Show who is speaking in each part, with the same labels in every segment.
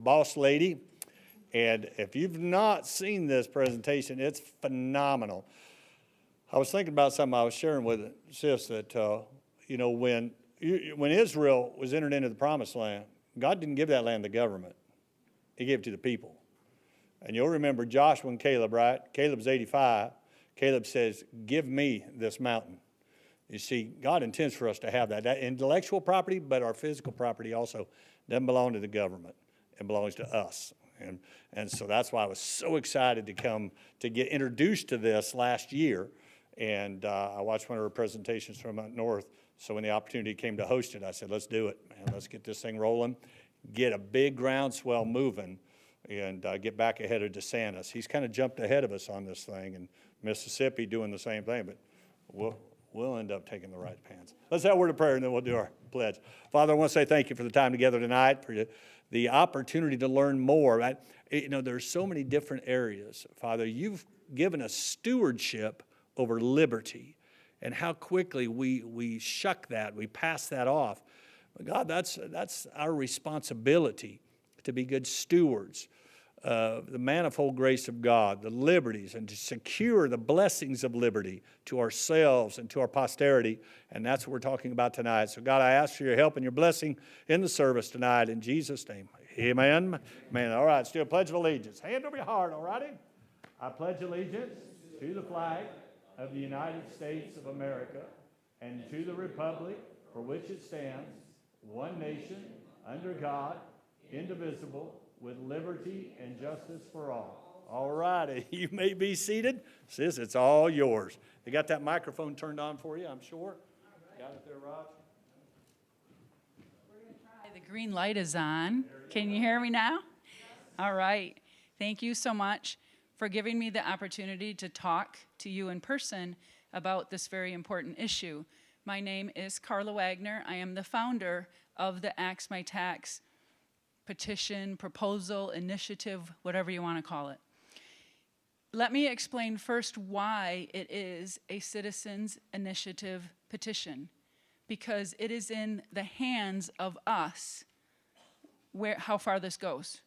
Speaker 1: boss lady. And if you've not seen this presentation, it's phenomenal. I was thinking about something I was sharing with Sis that, when Israel was entered into the promised land, God didn't give that land to the government. He gave it to the people. And you'll remember Joshua and Caleb, right? Caleb's 85. Caleb says, give me this mountain. You see, God intends for us to have that intellectual property, but our physical property also doesn't belong to the government. It belongs to us. And so that's why I was so excited to come to get introduced to this last year. And I watched one of her presentations from up north. So when the opportunity came to host it, I said, let's do it, man. Let's get this thing rolling, get a big groundswell moving, and get back ahead of DeSantis. He's kind of jumped ahead of us on this thing, and Mississippi doing the same thing, but we'll end up taking the right paths. Let's have a word of prayer, and then we'll do our pledge. Father, I want to say thank you for the time together tonight, for the opportunity to learn more. There's so many different areas. Father, you've given us stewardship over liberty, and how quickly we shuck that, we pass that off. But God, that's our responsibility to be good stewards of the manifold grace of God, the liberties, and to secure the blessings of liberty to ourselves and to our posterity. And that's what we're talking about tonight. So God, I ask for your help and your blessing in the service tonight in Jesus' name. Amen. Amen. All right, still pledge of allegiance. Hand over your heart, all righty? I pledge allegiance to the flag of the United States of America and to the republic for which it stands, one nation, under God, indivisible, with liberty and justice for all. All righty, you may be seated. Sis, it's all yours. They got that microphone turned on for you, I'm sure. Got it there, Raj?
Speaker 2: We're going to try. The green light is on. Can you hear me now? All right. Thank you so much for giving me the opportunity to talk to you in person about this very important issue. My name is Carla Wagner. I am the founder of the AxMITax Petition, proposal, initiative, whatever you want to call it. Let me explain first why it is a citizens initiative petition, because it is in the hands of us how far this goes,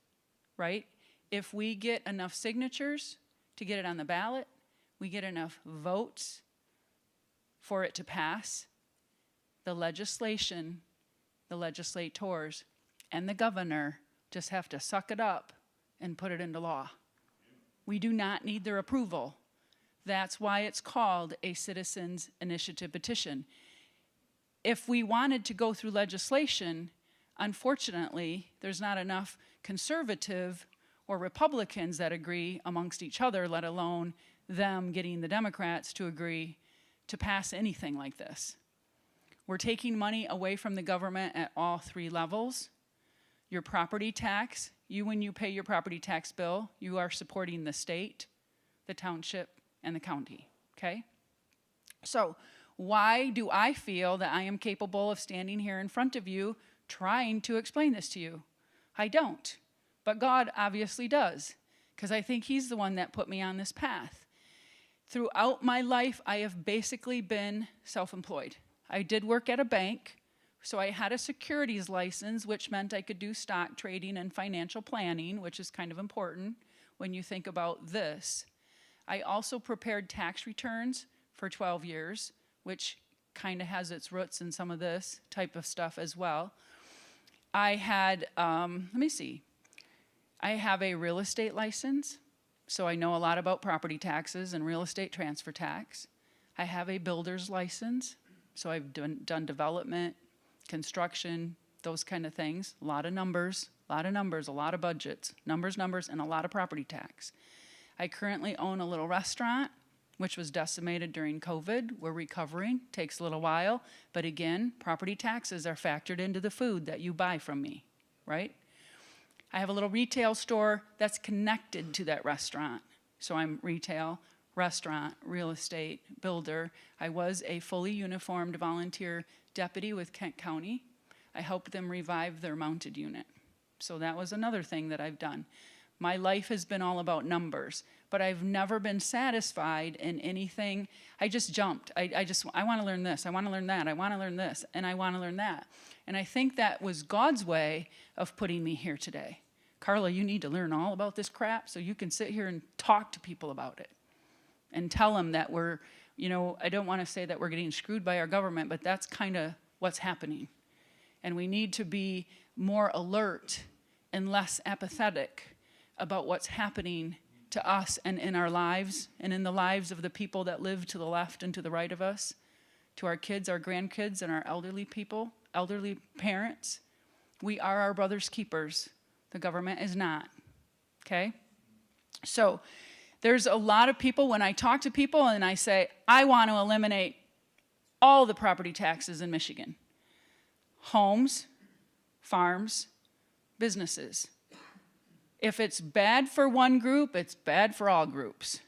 Speaker 2: right? If we get enough signatures to get it on the ballot, we get enough votes for it to pass, the legislation, the legislators, and the governor just have to suck it up and put it into law. We do not need their approval. That's why it's called a citizens initiative petition. If we wanted to go through legislation, unfortunately, there's not enough conservative or Republicans that agree amongst each other, let alone them getting the Democrats to agree to pass anything like this. We're taking money away from the government at all three levels. Your property tax, when you pay your property tax bill, you are supporting the state, the township, and the county, okay? So why do I feel that I am capable of standing here in front of you trying to explain this to you? I don't, but God obviously does, because I think he's the one that put me on this path. Throughout my life, I have basically been self-employed. I did work at a bank, so I had a securities license, which meant I could do stock trading and financial planning, which is kind of important when you think about this. I also prepared tax returns for 12 years, which kind of has its roots in some of this type of stuff as well. I had, I have a real estate license, so I know a lot about property taxes and real estate transfer tax. I have a builder's license, so I've done development, construction, those kind of things. A lot of numbers, a lot of budgets, numbers, and a lot of property tax. I currently own a little restaurant, which was decimated during COVID. We're recovering, takes a little while, but again, property taxes are factored into the food that you buy from me, right? I have a little retail store that's connected to that restaurant. So I'm retail, restaurant, real estate, builder. I was a fully uniformed volunteer deputy with Kent County. I helped them revive their mounted unit. So that was another thing that I've done. My life has been all about numbers, but I've never been satisfied in anything. I just jumped. I want to learn this, I want to learn that, I want to learn this, and I want to learn that. And I think that was God's way of putting me here today. Carla, you need to learn all about this crap so you can sit here and talk to people about it and tell them that we're, you know, I don't want to say that we're getting screwed by our government, but that's kind of what's happening. And we need to be more alert and less apathetic about what's happening to us and in our lives and in the lives of the people that live to the left and to the right of us, to our kids, our grandkids, and our elderly people, elderly parents. We are our brother's keepers. The government is not, okay? So there's a lot of people, when I talk to people and I say, I want to eliminate all the property taxes in Michigan. Homes, farms, businesses. If it's bad for one group, it's bad for all groups.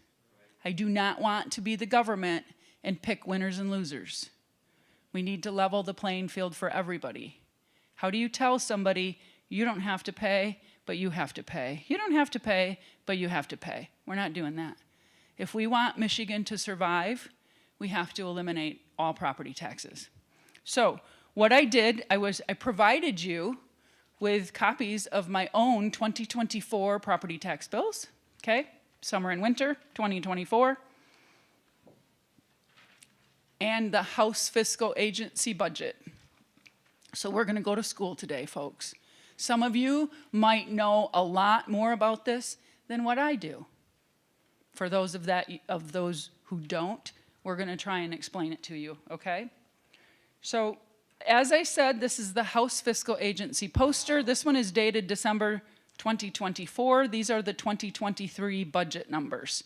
Speaker 2: I do not want to be the government and pick winners and losers. We need to level the playing field for everybody. How do you tell somebody, you don't have to pay, but you have to pay? You don't have to pay, but you have to pay. We're not doing that. If we want Michigan to survive, we have to eliminate all property taxes. So what I did, I provided you with copies of my own 2024 property tax bills, okay? Summer and winter, 2024. And the House Fiscal Agency budget. So we're gonna go to school today, folks. Some of you might know a lot more about this than what I do. For those of those who don't, we're gonna try and explain it to you, okay? So, as I said, this is the House Fiscal Agency poster. This one is dated December 2024. These are the 2023 budget numbers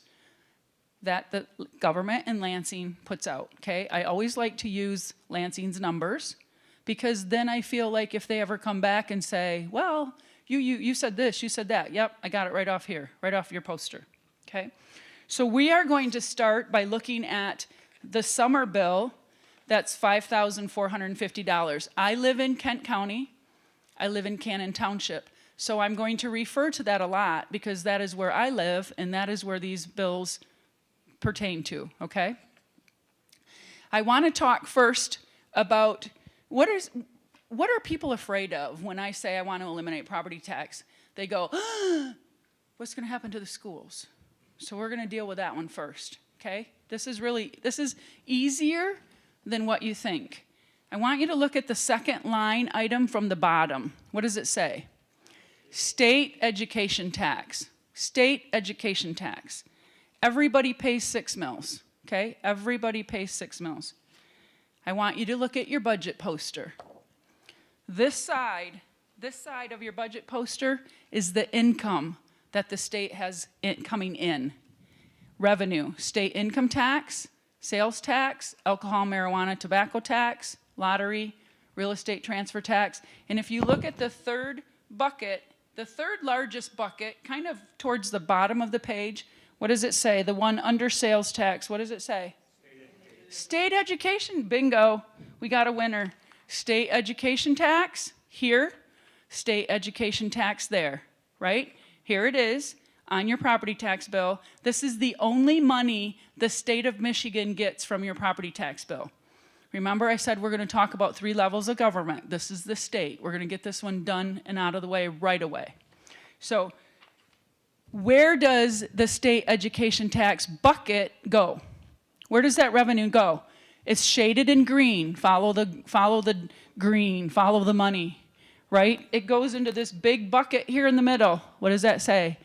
Speaker 2: that the government in Lansing puts out, okay? I always like to use Lansing's numbers because then I feel like if they ever come back and say, well, you said this, you said that. Yep, I got it right off here, right off your poster, okay? So we are going to start by looking at the summer bill. That's $5,450. I live in Kent County. I live in Cannon Township. So I'm going to refer to that a lot because that is where I live and that is where these bills pertain to, okay? I want to talk first about what are people afraid of when I say I want to eliminate property tax? They go, what's going to happen to the schools? So we're going to deal with that one first, okay? This is easier than what you think. I want you to look at the second line item from the bottom. What does it say? State education tax. State education tax. Everybody pays 6 mils, okay? Everybody pays 6 mils. I want you to look at your budget poster. This side of your budget poster is the income that the state has coming in. Revenue, state income tax, sales tax, alcohol, marijuana, tobacco tax, lottery, real estate transfer tax. And if you look at the third bucket, the third largest bucket, kind of towards the bottom of the page, what does it say? The one under sales tax, what does it say? State education, bingo, we got a winner. State education tax here, state education tax there, right? Here it is on your property tax bill. This is the only money the state of Michigan gets from your property tax bill. Remember I said we're going to talk about 3 levels of government. This is the state. We're going to get this one done and out of the way right away. So where does the state education tax bucket go? Where does that revenue go? It's shaded in green. Follow the green, follow the money, right? It goes into this big bucket here in the middle. What does that say?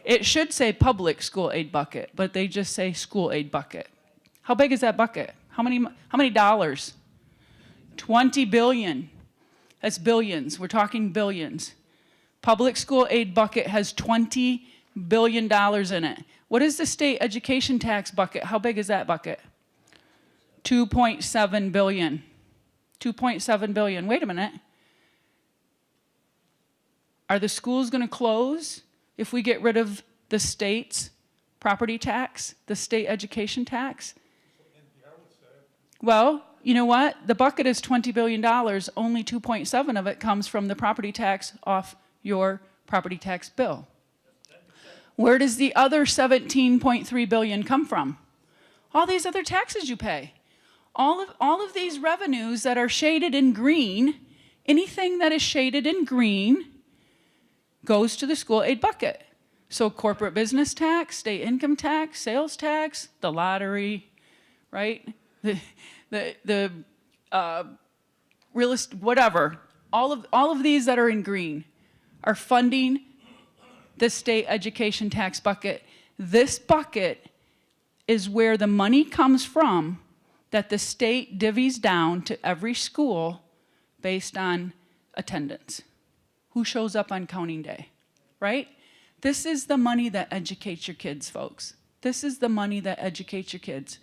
Speaker 2: It should say public school aid bucket, but they just say school aid bucket. How big is that bucket? How many dollars? 20 billion. That's billions. We're talking billions. Public school aid bucket has $20 billion in it. What is the state education tax bucket? How big is that bucket? 2.7 billion. 2.7 billion. Wait a minute. Are the schools going to close if we get rid of the state's property tax, the state education tax? Well, you know what? The bucket is $20 billion. Only 2.7 of it comes from the property tax off your property tax bill. Where does the other 17.3 billion come from? All these other taxes you pay. All of these revenues that are shaded in green, anything that is shaded in green goes to the school aid bucket. So corporate business tax, state income tax, sales tax, the lottery, right? The real estate, whatever. All of these that are in green are funding the state education tax bucket. This bucket is where the money comes from that the state divvies down to every school based on attendance. Who shows up on counting day, right? This is the money that educates your kids, folks. This is the money that educates your kids.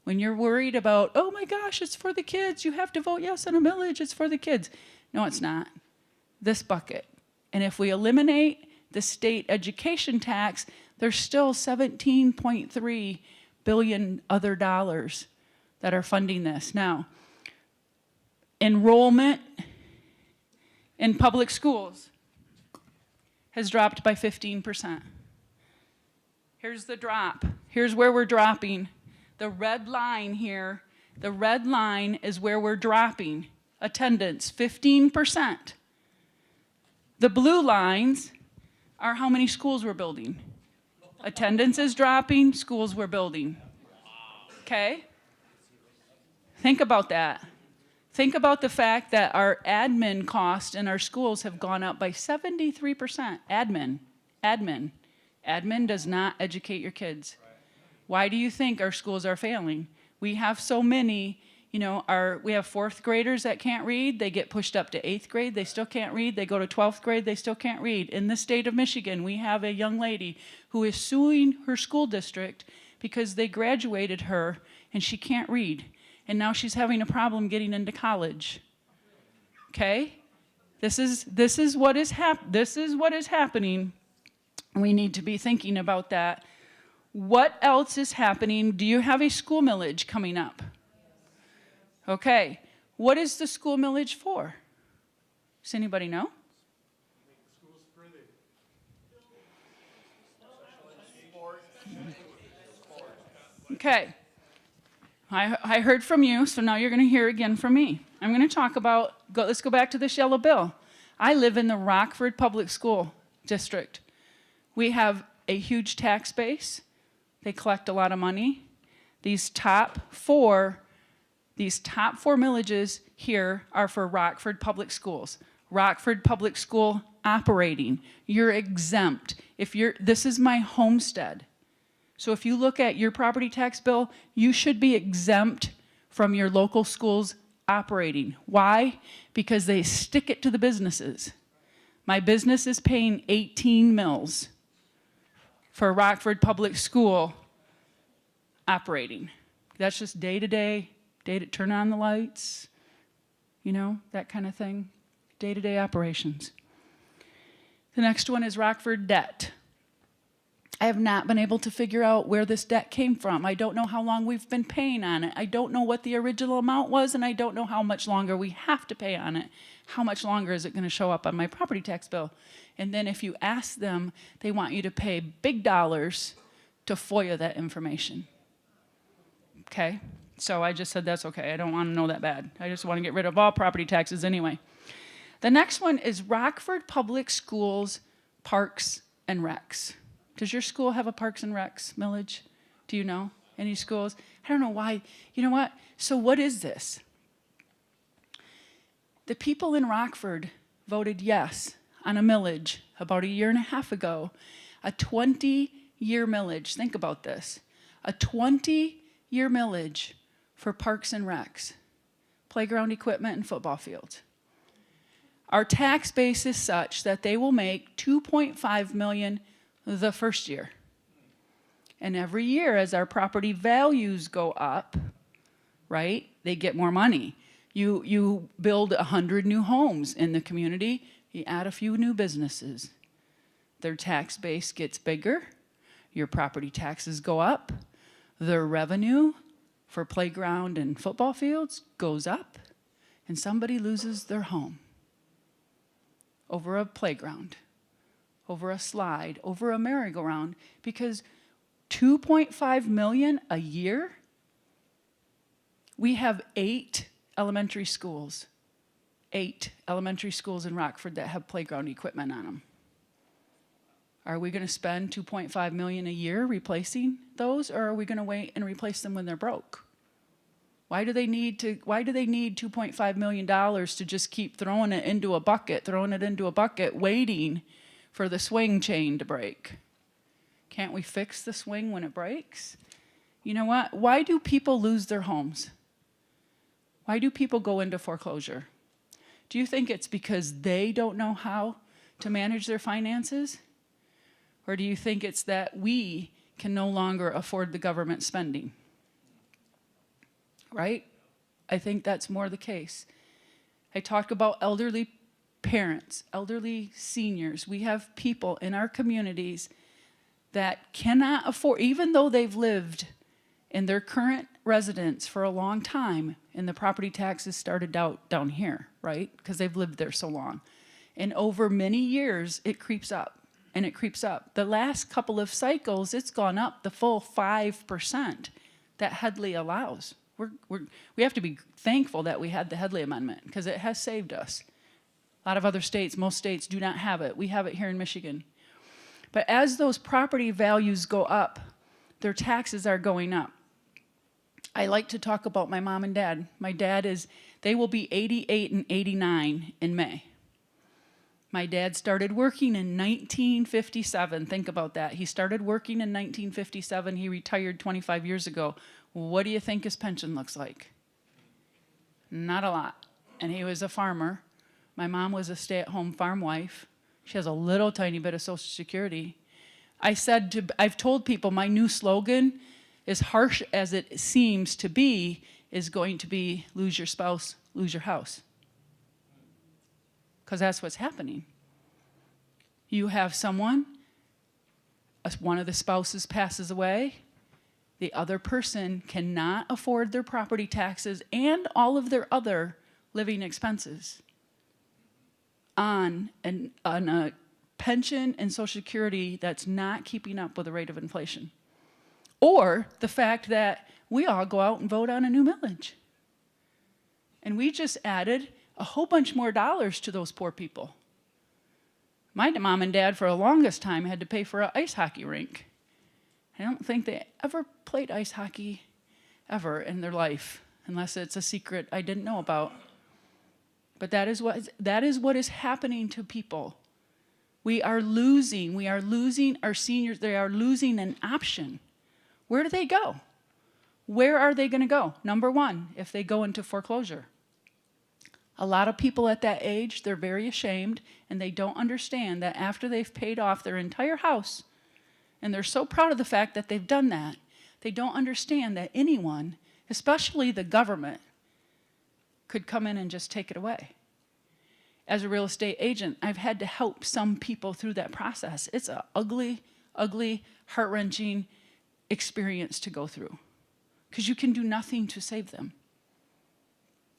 Speaker 2: When you're worried about, oh my gosh, it's for the kids, you have to vote yes on a millage, it's for the kids. No, it's not. This bucket. And if we eliminate the state education tax, there's still $17.3 billion other dollars that are funding this. Now, enrollment in public schools has dropped by 15%. Here's the drop. Here's where we're dropping. The red line here, the red line is where we're dropping. Attendance, 15%. The blue lines are how many schools we're building. Attendance is dropping, schools we're building. Okay? Think about that. Think about the fact that our admin costs in our schools have gone up by 73%. Admin does not educate your kids. Why do you think our schools are failing? We have so many, we have fourth graders that can't read. They get pushed up to eighth grade. They still can't read. They go to 12th grade. They still can't read. In the state of Michigan, we have a young lady who is suing her school district because they graduated her and she can't read. And now she's having a problem getting into college. Okay? This is what is happening. We need to be thinking about that. What else is happening? Do you have a school millage coming up? Okay. What is the school millage for? Does anybody know? Okay. I heard from you, so now you're going to hear again from me. I'm going to talk about, let's go back to this yellow bill. I live in the Rockford Public School District. We have a huge tax base. They collect a lot of money. These top four millages here are for Rockford Public Schools. Rockford Public School operating. You're exempt. This is my homestead. So if you look at your property tax bill, you should be exempt from your local schools operating. Why? Because they stick it to the businesses. My business is paying 18 mills for Rockford Public School operating. That's just day-to-day, turn on the lights, that kind of thing, day-to-day operations. The next one is Rockford debt. I have not been able to figure out where this debt came from. I don't know how long we've been paying on it. I don't know what the original amount was, and I don't know how much longer we have to pay on it. How much longer is it going to show up on my property tax bill? And then if you ask them, they want you to pay big dollars to FOIA that information. Okay? So I just said that's okay. I don't want to know that bad. I just want to get rid of all property taxes anyway. The next one is Rockford Public Schools Parks and Recs. Does your school have a Parks and Recs millage? Do you know any schools? I don't know why. You know what? So what is this? The people in Rockford voted yes on a millage about 1.5 years ago, a 20-year millage. Think about this. A 20-year millage for Parks and Recs, playground equipment and football fields. Our tax base is such that they will make $2.5 million the first year. And every year as our property values go up, right, they get more money. You build 100 new homes in the community, you add a few new businesses. Their tax base gets bigger, your property taxes go up, their revenue for playground and football fields goes up, and somebody loses their home over a playground, over a slide, over a merry-go-round, because $2.5 million a year? We have 8 elementary schools in Rockford that have playground equipment on them. Are we going to spend $2.5 million a year replacing those, or are we going to wait and replace them when they're broke? Why do they need $2.5 million to just keep throwing it into a bucket, waiting for the swing chain to break? Can't we fix the swing when it breaks? You know what? Why do people lose their homes? Why do people go into foreclosure? Do you think it's because they don't know how to manage their finances? Or do you think it's that we can no longer afford the government spending? Right? I think that's more the case. I talk about elderly parents, elderly seniors. We have people in our communities that cannot afford, even though they've lived in their current residence for a long time, and the property taxes started out down here, right? Because they've lived there so long. And over many years, it creeps up, and it creeps up. The last couple of cycles, it's gone up the full 5% that Headley allows. We have to be thankful that we had the Headley Amendment, because it has saved us. A lot of other states, most states do not have it. We have it here in Michigan. But as those property values go up, their taxes are going up. I like to talk about my mom and dad. My dad they will be 88 and 89 in May. My dad started working in 1957. Think about that. He started working in 1957. He retired 25 years ago. What do you think his pension looks like? Not a lot. And he was a farmer. My mom was a stay-at-home farm wife. She has a little tiny bit of Social Security. I've told people my new slogan, as harsh as it seems to be, is going to be lose your spouse, lose your house. Because that's what's happening. You have someone, one of the spouses passes away, the other person cannot afford their property taxes and all of their other living expenses on a pension and Social Security that's not keeping up with the rate of inflation. Or the fact that we all go out and vote on a new millage. And we just added a whole bunch more dollars to those poor people. My mom and dad, for the longest time, had to pay for an ice hockey rink. I don't think they ever played ice hockey ever in their life, unless it's a secret I didn't know about. But that is what is happening to people. We are losing our seniors. They are losing an option. Where do they go? Where are they going to go? Number one, if they go into foreclosure. A lot of people at that age, they're very ashamed, and they don't understand that after they've paid off their entire house, and they're so proud of the fact that they've done that, they don't understand that anyone, especially the government, could come in and just take it away. As a real estate agent, I've had to help some people through that process. It's an ugly, ugly, heart-wrenching experience to go through, because you can do nothing to save them.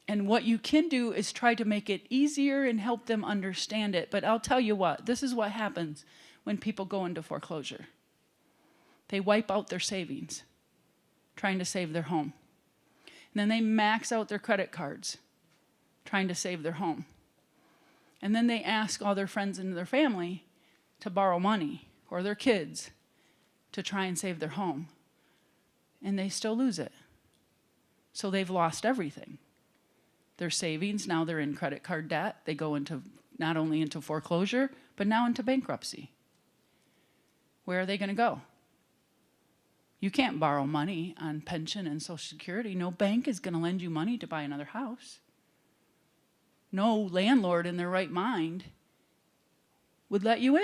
Speaker 2: And what you can do is try to make it easier and help them understand it. But I'll tell you what, this is what happens when people go into foreclosure. They wipe out their savings, trying to save their home. And then they max out their credit cards, trying to save their home. And then they ask all their friends and their family to borrow money, or their kids, to try and save their home. And they still lose it. So they've lost everything. Their savings, now they're in credit card debt. They go into not only into foreclosure, but now into bankruptcy. Where are they going to go? You can't borrow money on pension and Social Security. No bank is going to lend you money to buy another house. No landlord in their right mind would let you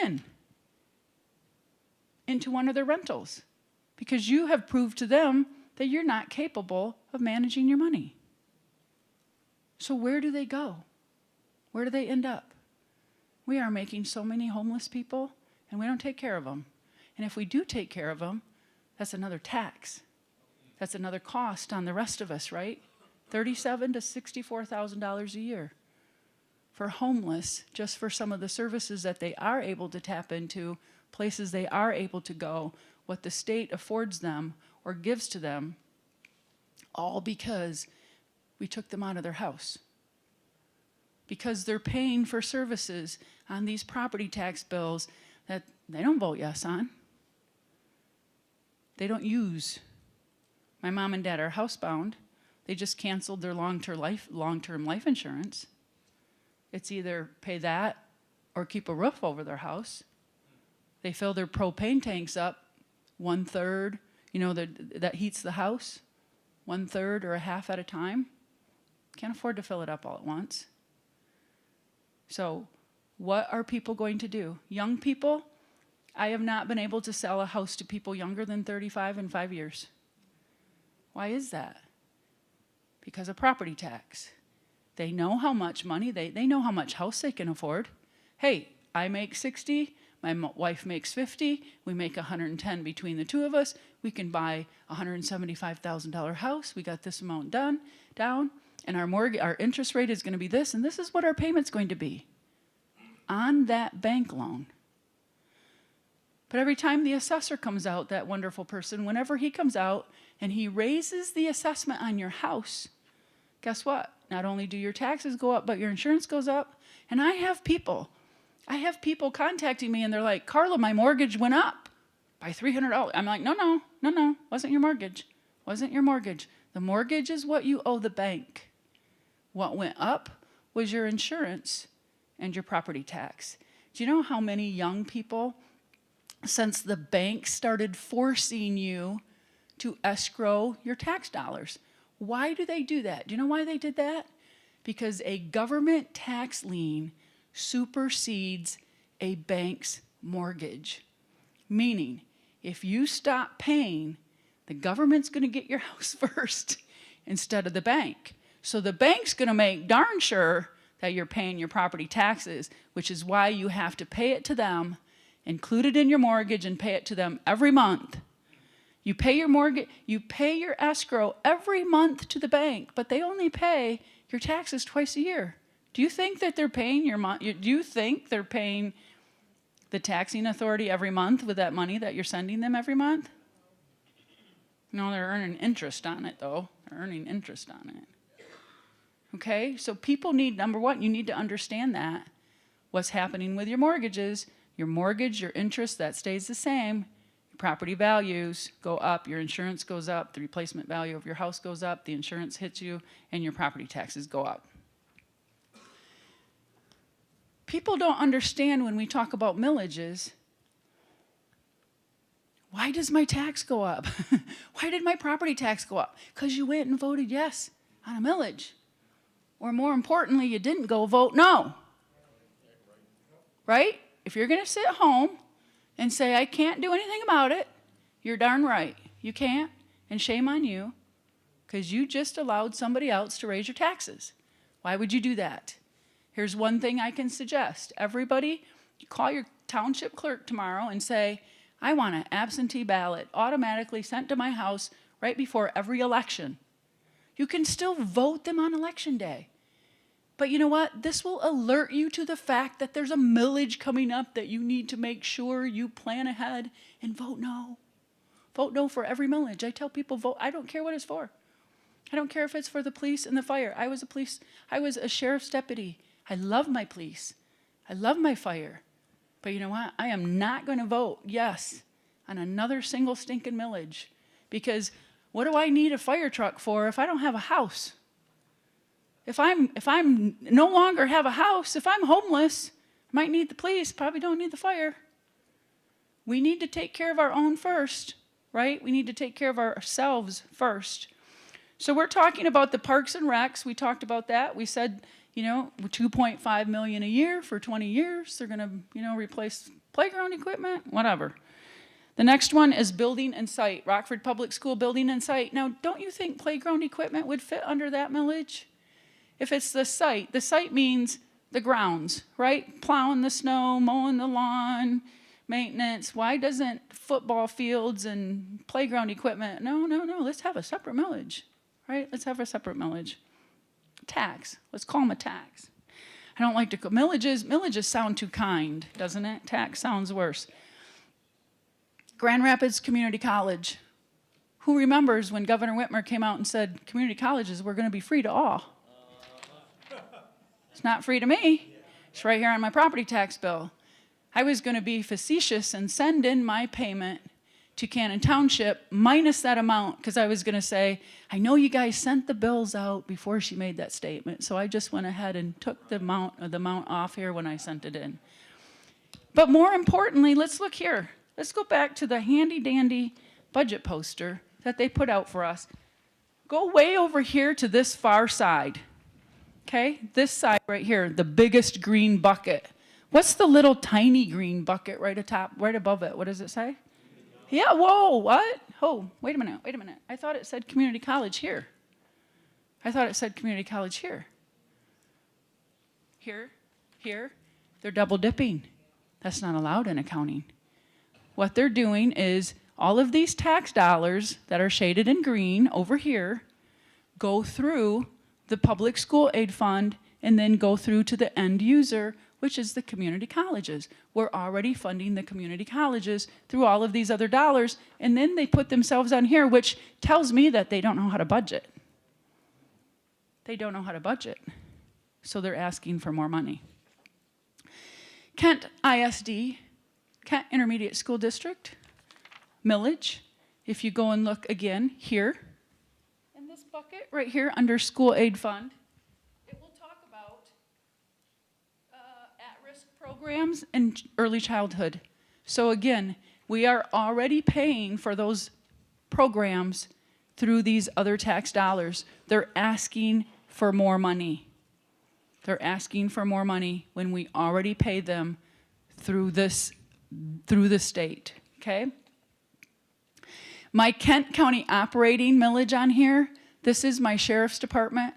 Speaker 2: into one of their rentals, because you have proved to them that you're not capable of managing your money. So where do they go? Where do they end up? We are making so many homeless people, and we don't take care of them. And if we do take care of them, that's another tax. That's another cost on the rest of us, right? $37,000 to $64,000 a year for homeless, just for some of the services that they are able to tap into, places they are able to go, what the state affords them or gives to them, all because we took them out of their house. Because they're paying for services on these property tax bills that they don't vote yes on. They don't use. My mom and dad are housebound. They just canceled their long-term life insurance. It's either pay that or keep a roof over their house. They fill their propane tanks up 1/3, that heats the house, 1/3 or a half at a time. Can't afford to fill it up all at once. So what are people going to do? Young people, I have not been able to sell a house to people younger than 35 in 5 years. Why is that? Because of property tax. They know how much money, they know how much house they can afford. Hey, I make 60, my wife makes 50, we make 110 between the two of us, we can buy a $175,000 house, we got this amount down, and our interest rate is gonna be this, and this is what our payment's going to be on that bank loan. But every time the assessor comes out, that wonderful person, whenever he comes out and he raises the assessment on your house, guess what? Not only do your taxes go up, but your insurance goes up. And I have people contacting me and they're like, Carla, my mortgage went up by $300. I'm like, no, wasn't your mortgage. Wasn't your mortgage. The mortgage is what you owe the bank. What went up was your insurance and your property tax. Do you know how many young people, since the bank started forcing you to escrow your tax dollars? Why do they do that? Do you know why they did that? Because a government tax lien supersedes a bank's mortgage. Meaning, if you stop paying, the government's going to get your house first instead of the bank. So the bank's going to make darn sure that you're paying your property taxes, which is why you have to pay it to them, include it in your mortgage, and pay it to them every month. You pay your mortgage, you pay your escrow every month to the bank, but they only pay your taxes twice a year. Do you think that they're paying do you think they're paying the taxing authority every month with that money that you're sending them every month? No, they're earning interest on it, though. They're earning interest on it. Okay, so people need, number one, you need to understand that. What's happening with your mortgages, your mortgage, your interest, that stays the same. Your property values go up, your insurance goes up, the replacement value of your house goes up, the insurance hits you, and your property taxes go up. People don't understand when we talk about millages. Why does my tax go up? Why did my property tax go up? Because you went and voted yes on a millage. Or more importantly, you didn't go vote no. Right? If you're going to sit home and say, I can't do anything about it, you're darn right. You can't, and shame on you, because you just allowed somebody else to raise your taxes. Why would you do that? Here's one thing I can suggest. Everybody, call your township clerk tomorrow and say, I want an absentee ballot automatically sent to my house right before every election. You can still vote them on election day. But you know what? This will alert you to the fact that there's a millage coming up that you need to make sure you plan ahead and vote no. Vote no for every millage. I tell people vote. I don't care what it's for. I don't care if it's for the police and the fire. I was a sheriff's deputy. I love my police. I love my fire. But you know what? I am not going to vote yes on another single stinking millage, because what do I need a fire truck for if I don't have a house? If I'm no longer have a house, if I'm homeless, I might need the police, probably don't need the fire. We need to take care of our own first, right? We need to take care of ourselves first. So we're talking about the parks and recs. We talked about that. We said, $2.5 million a year for 20 years. They're going to, replace playground equipment, whatever. The next one is building and site, Rockford Public School building and site. Now, don't you think playground equipment would fit under that millage? If it's the site means the grounds, right? Plowing the snow, mowing the lawn, maintenance. Why doesn't football fields and playground equipment? No, let's have a separate millage, right? Let's have a separate millage. Tax, let's call them a tax. I don't like to call millages sound too kind, doesn't it? Tax sounds worse. Grand Rapids Community College. Who remembers when Governor Whitmer came out and said community colleges were going to be free to all? It's not free to me. It's right here on my property tax bill. I was going to be facetious and send in my payment to Cannon Township minus that amount, because I was going to say, I know you guys sent the bills out before she made that statement, so I just went ahead and took the amount off here when I sent it in. But more importantly, let's look here. Let's go back to the handy-dandy budget poster that they put out for us. Go way over here to this far side, okay? This side right here, the biggest green bucket. What's the little tiny green bucket right atop, right above it? What does it say? Yeah, whoa, what? Oh, wait a minute. I thought it said community college here. Here, they're double dipping. That's not allowed in accounting. What they're doing is all of these tax dollars that are shaded in green over here go through the public school aid fund and then go through to the end user, which is the community colleges. We're already funding the community colleges through all of these other dollars, and then they put themselves on here, which tells me that they don't know how to budget. So they're asking for more money. Kent ISD, Kent Intermediate School District, millage, if you go and look again here, in this bucket right here under school aid fund, it will talk about at-risk programs and early childhood. So again, we are already paying for those programs through these other tax dollars. They're asking for more money. They're asking for more money when we already pay them through the state, okay? My Kent County operating millage on here, this is my sheriff's department.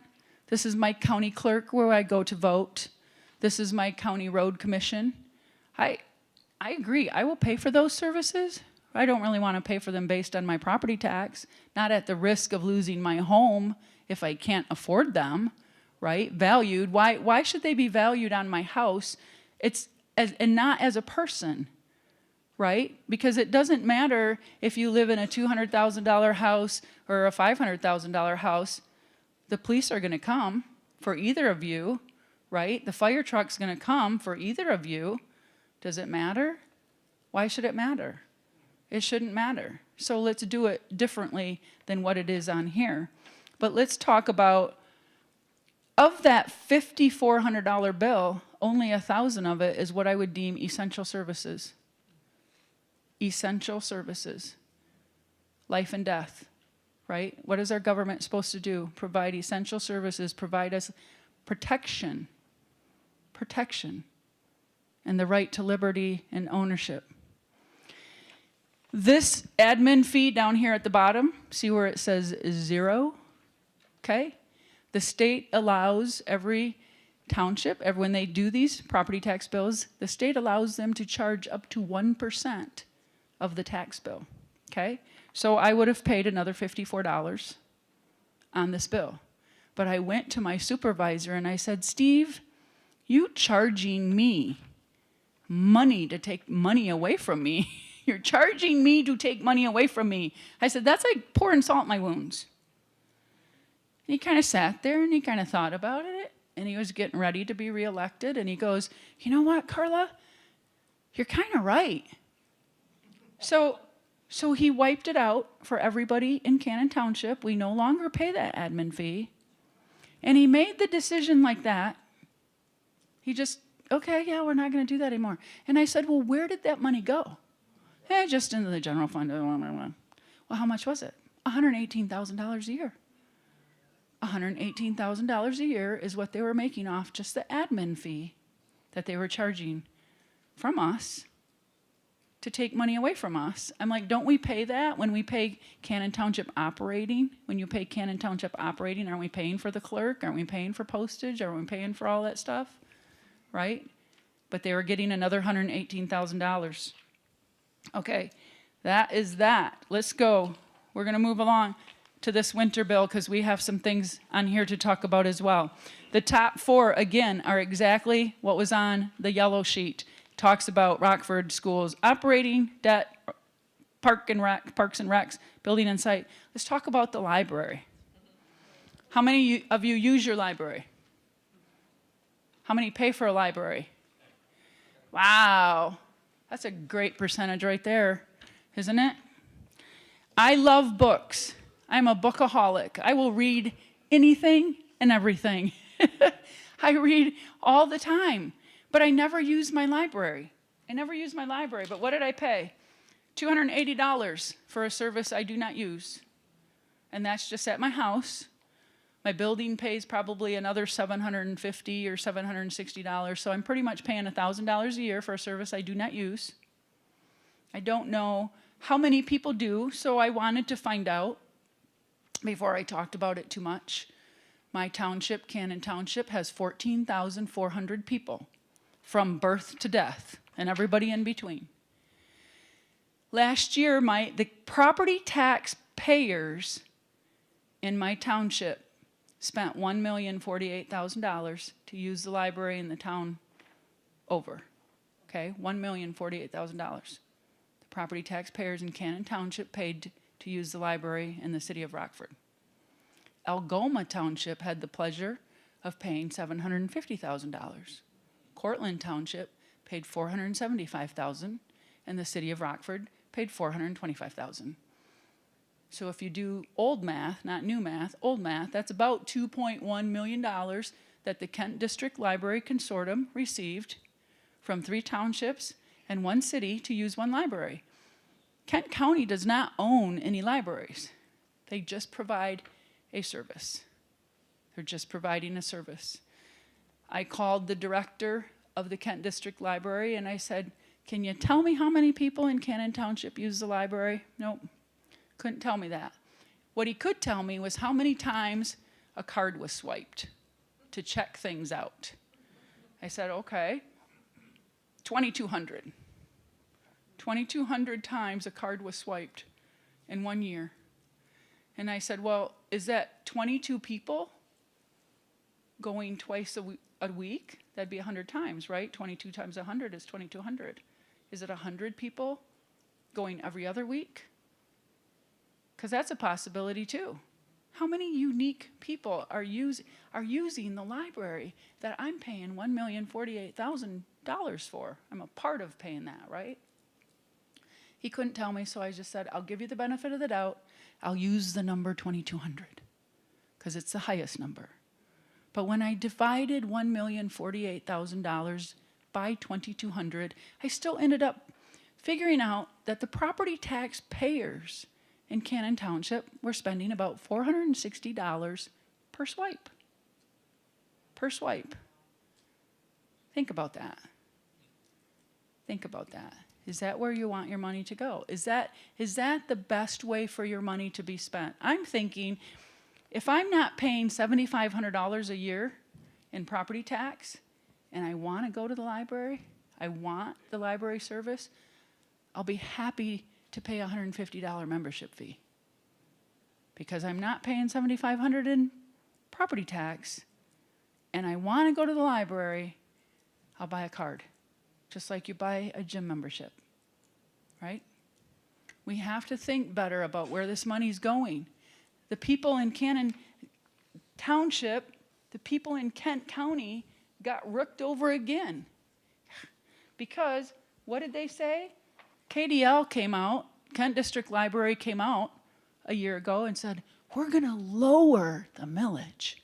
Speaker 2: This is my county clerk where I go to vote. This is my county road commission. I agree, I will pay for those services. I don't really want to pay for them based on my property tax, not at the risk of losing my home if I can't afford them, right? Valued, why should they be valued on my house? And not as a person, right? Because it doesn't matter if you live in a $200,000 house or a $500,000 house. The police are going to come for either of you, right? The fire truck's going to come for either of you. Does it matter? Why should it matter? It shouldn't matter. So let's do it differently than what it is on here. But let's talk about, of that $5,400 bill, only $1,000 of it is what I would deem essential services. Essential services. Life and death, right? What is our government supposed to do? Provide essential services, provide us protection, and the right to liberty and ownership. This admin fee down here at the bottom, see where it says 0? Okay? The state allows every township, when they do these property tax bills, the state allows them to charge up to 1% of the tax bill, okay? So I would have paid another $54 on this bill. But I went to my supervisor and I said, Steve, you charging me money to take money away from me. You're charging me to take money away from me. I said, that's like pouring salt in my wounds. And he kind of sat there and he kind of thought about it. And he was getting ready to be reelected. And he goes, you know what, Carla? You're kind of right. So he wiped it out for everybody in Cannon Township. We no longer pay that admin fee. And he made the decision like that. He just, okay, yeah, we're not going to do that anymore. And I said, well, where did that money go? Just into the general fund. Well, how much was it? $118,000 a year. $118,000 a year is what they were making off just the admin fee that they were charging from us to take money away from us. I'm like, don't we pay that when we pay Cannon Township operating? When you pay Cannon Township operating, aren't we paying for the clerk? Aren't we paying for postage? Aren't we paying for all that stuff? Right? But they were getting another $118,000. Okay, that is that. Let's go. We're going to move along to this winter bill because we have some things on here to talk about as well. The top 4, again, are exactly what was on the yellow sheet. Talks about Rockford Schools operating, debt, parks and recs, building and site. Let's talk about the library. How many of you use your library? How many pay for a library? Wow. That's a great percentage right there, isn't it? I love books. I'm a bookaholic. I will read anything and everything. I read all the time, but I never use my library. But what did I pay? $280 for a service I do not use. And that's just at my house. My building pays probably another $750 or $760, so I'm pretty much paying $1,000 a year for a service I do not use. I don't know how many people do, so I wanted to find out before I talked about it too much. My township, Cannon Township, has 14,400 people from birth to death and everybody in between. Last year, the property tax payers in my township spent $1,048,000 to use the library in the town over. Okay, $1,048,000. The property taxpayers in Cannon Township paid to use the library in the city of Rockford. Algoma Township had the pleasure of paying $750,000. Cortland Township paid $475,000, and the city of Rockford paid $425,000. So if you do old math, not new math, old math, that's about $2.1 million that the Kent District Library Consortium received from 3 townships and 1 city to use 1 library. Kent County does not own any libraries. They just provide a service. They're just providing a service. I called the director of the Kent District Library and I said, "Can you tell me how many people in Cannon Township use the library?" Nope. Couldn't tell me that. What he could tell me was how many times a card was swiped to check things out. I said, okay, 2,200. 2,200 times a card was swiped in 1 year. And I said, well, is that 22 people going twice a week? That'd be 100 times, right? 22 times 100 is 2,200. Is it 100 people going every other week? Because that's a possibility too. How many unique people are using the library that I'm paying $1,048,000 for? I'm a part of paying that, right? He couldn't tell me, so I just said, I'll give you the benefit of the doubt. I'll use the number 2,200 because it's the highest number. But when I divided $1,048,000 by 2,200, I still ended up figuring out that the property tax payers in Cannon Township were spending about $460 per swipe. Per swipe. Think about that. Think about that. Is that where you want your money to go? Is that the best way for your money to be spent? I'm thinking, if I'm not paying $7,500 a year in property tax, and I want to go to the library, I want the library service, I'll be happy to pay a $150 membership fee. Because I'm not paying $7,500 in property tax, and I want to go to the library, I'll buy a card. Just like you buy a gym membership, right? We have to think better about where this money's going. The people in Cannon Township, the people in Kent County got rooked over again. Because, what did they say? KDL came out, Kent District Library came out a year ago and said, we're going to lower the millage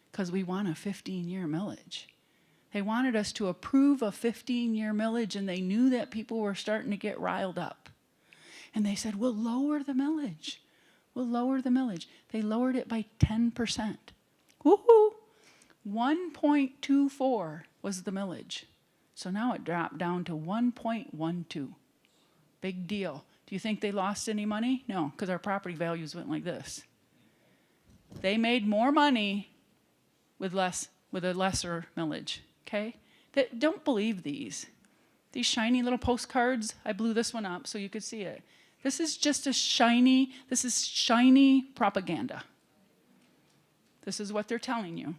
Speaker 2: because we want a 15-year millage. They wanted us to approve a 15-year millage, and they knew that people were starting to get riled up. And they said, we'll lower the millage. We'll lower the millage. They lowered it by 10%. Woohoo! 1.24 was the millage. So now it dropped down to 1.12. Big deal. Do you think they lost any money? No, because our property values went like this. They made more money with a lesser millage, okay? Don't believe these. These shiny little postcards, I blew this one up so you could see it. This is just shiny propaganda. This is what they're telling you.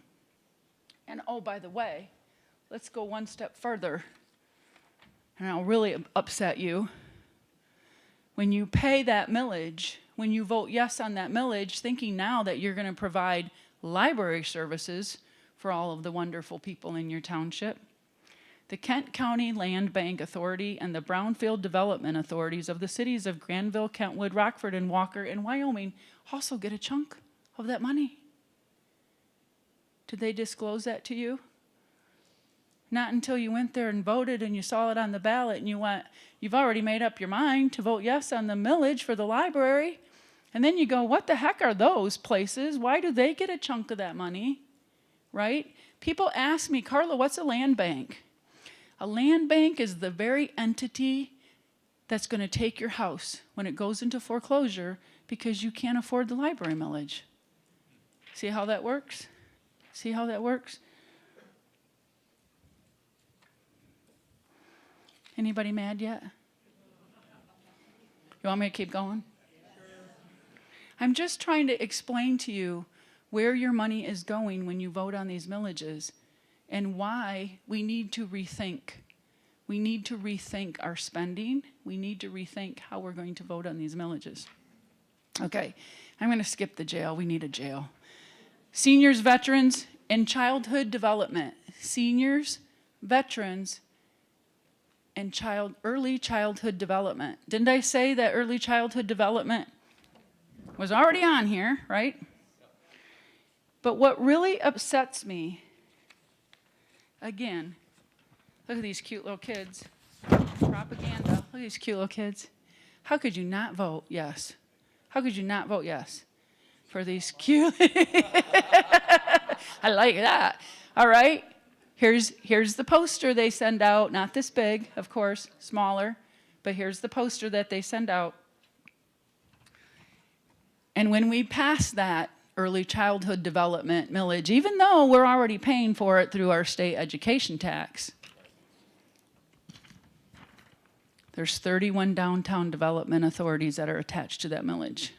Speaker 2: And oh, by the way, let's go one step further, and I'll really upset you. When you pay that millage, when you vote yes on that millage, thinking now that you're going to provide library services for all of the wonderful people in your township, The Kent County Land Bank Authority and the Brownfield Development Authorities of the cities of Granville, Kentwood, Rockford, and Walker in Wyoming also get a chunk of that money. Did they disclose that to you? Not until you went there and voted and you saw it on the ballot and you've already made up your mind to vote yes on the millage for the library. And then you go, what the heck are those places? Why do they get a chunk of that money? Right? People ask me, Carla, what's a land bank? A land bank is the very entity that's going to take your house when it goes into foreclosure because you can't afford the library millage. See how that works? See how that works? Anybody mad yet? You want me to keep going? I'm just trying to explain to you where your money is going when you vote on these millages and why we need to rethink. We need to rethink our spending. We need to rethink how we're going to vote on these millages. Okay, I'm going to skip the jail. We need a jail. Seniors, veterans, and childhood development. Seniors, veterans, and early childhood development. Didn't I say that early childhood development was already on here, right? But what really upsets me, again, look at these cute little kids. Propaganda. Look at these cute little kids. How could you not vote yes? How could you not vote yes for these cute? I like that. All right. Here's the poster they send out. Not this big, of course, smaller. But here's the poster that they send out. And when we pass that early childhood development millage, even though we're already paying for it through our state education tax, there's 31 downtown development authorities that are attached to that millage.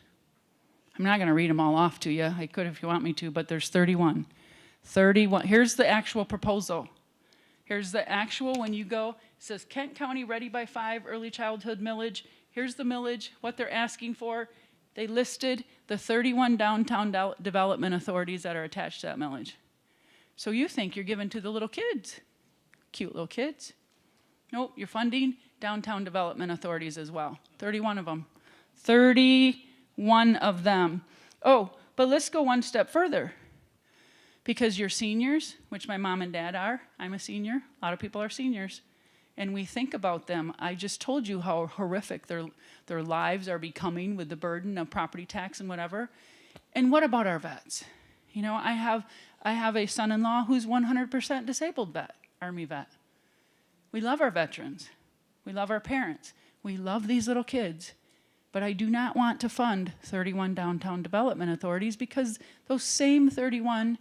Speaker 2: I'm not going to read them all off to you. I could if you want me to, but there's 31. 31. Here's the actual proposal. Here's the actual, when you go, it says Kent County Ready by 5 early childhood millage. Here's the millage, what they're asking for. They listed the 31 downtown development authorities that are attached to that millage. So you think you're giving to the little kids. Cute little kids. Nope, you're funding downtown development authorities as well. 31 of them. 31 of them. Oh, but let's go one step further. Because you're seniors, which my mom and dad are. I'm a senior. A lot of people are seniors. And we think about them. I just told you how horrific their lives are becoming with the burden of property tax and whatever. And what about our vets? You know, I have a son-in-law who's 100% disabled vet, Army vet. We love our veterans. We love our parents. We love these little kids. But I do not want to fund 31 downtown development authorities because those same 31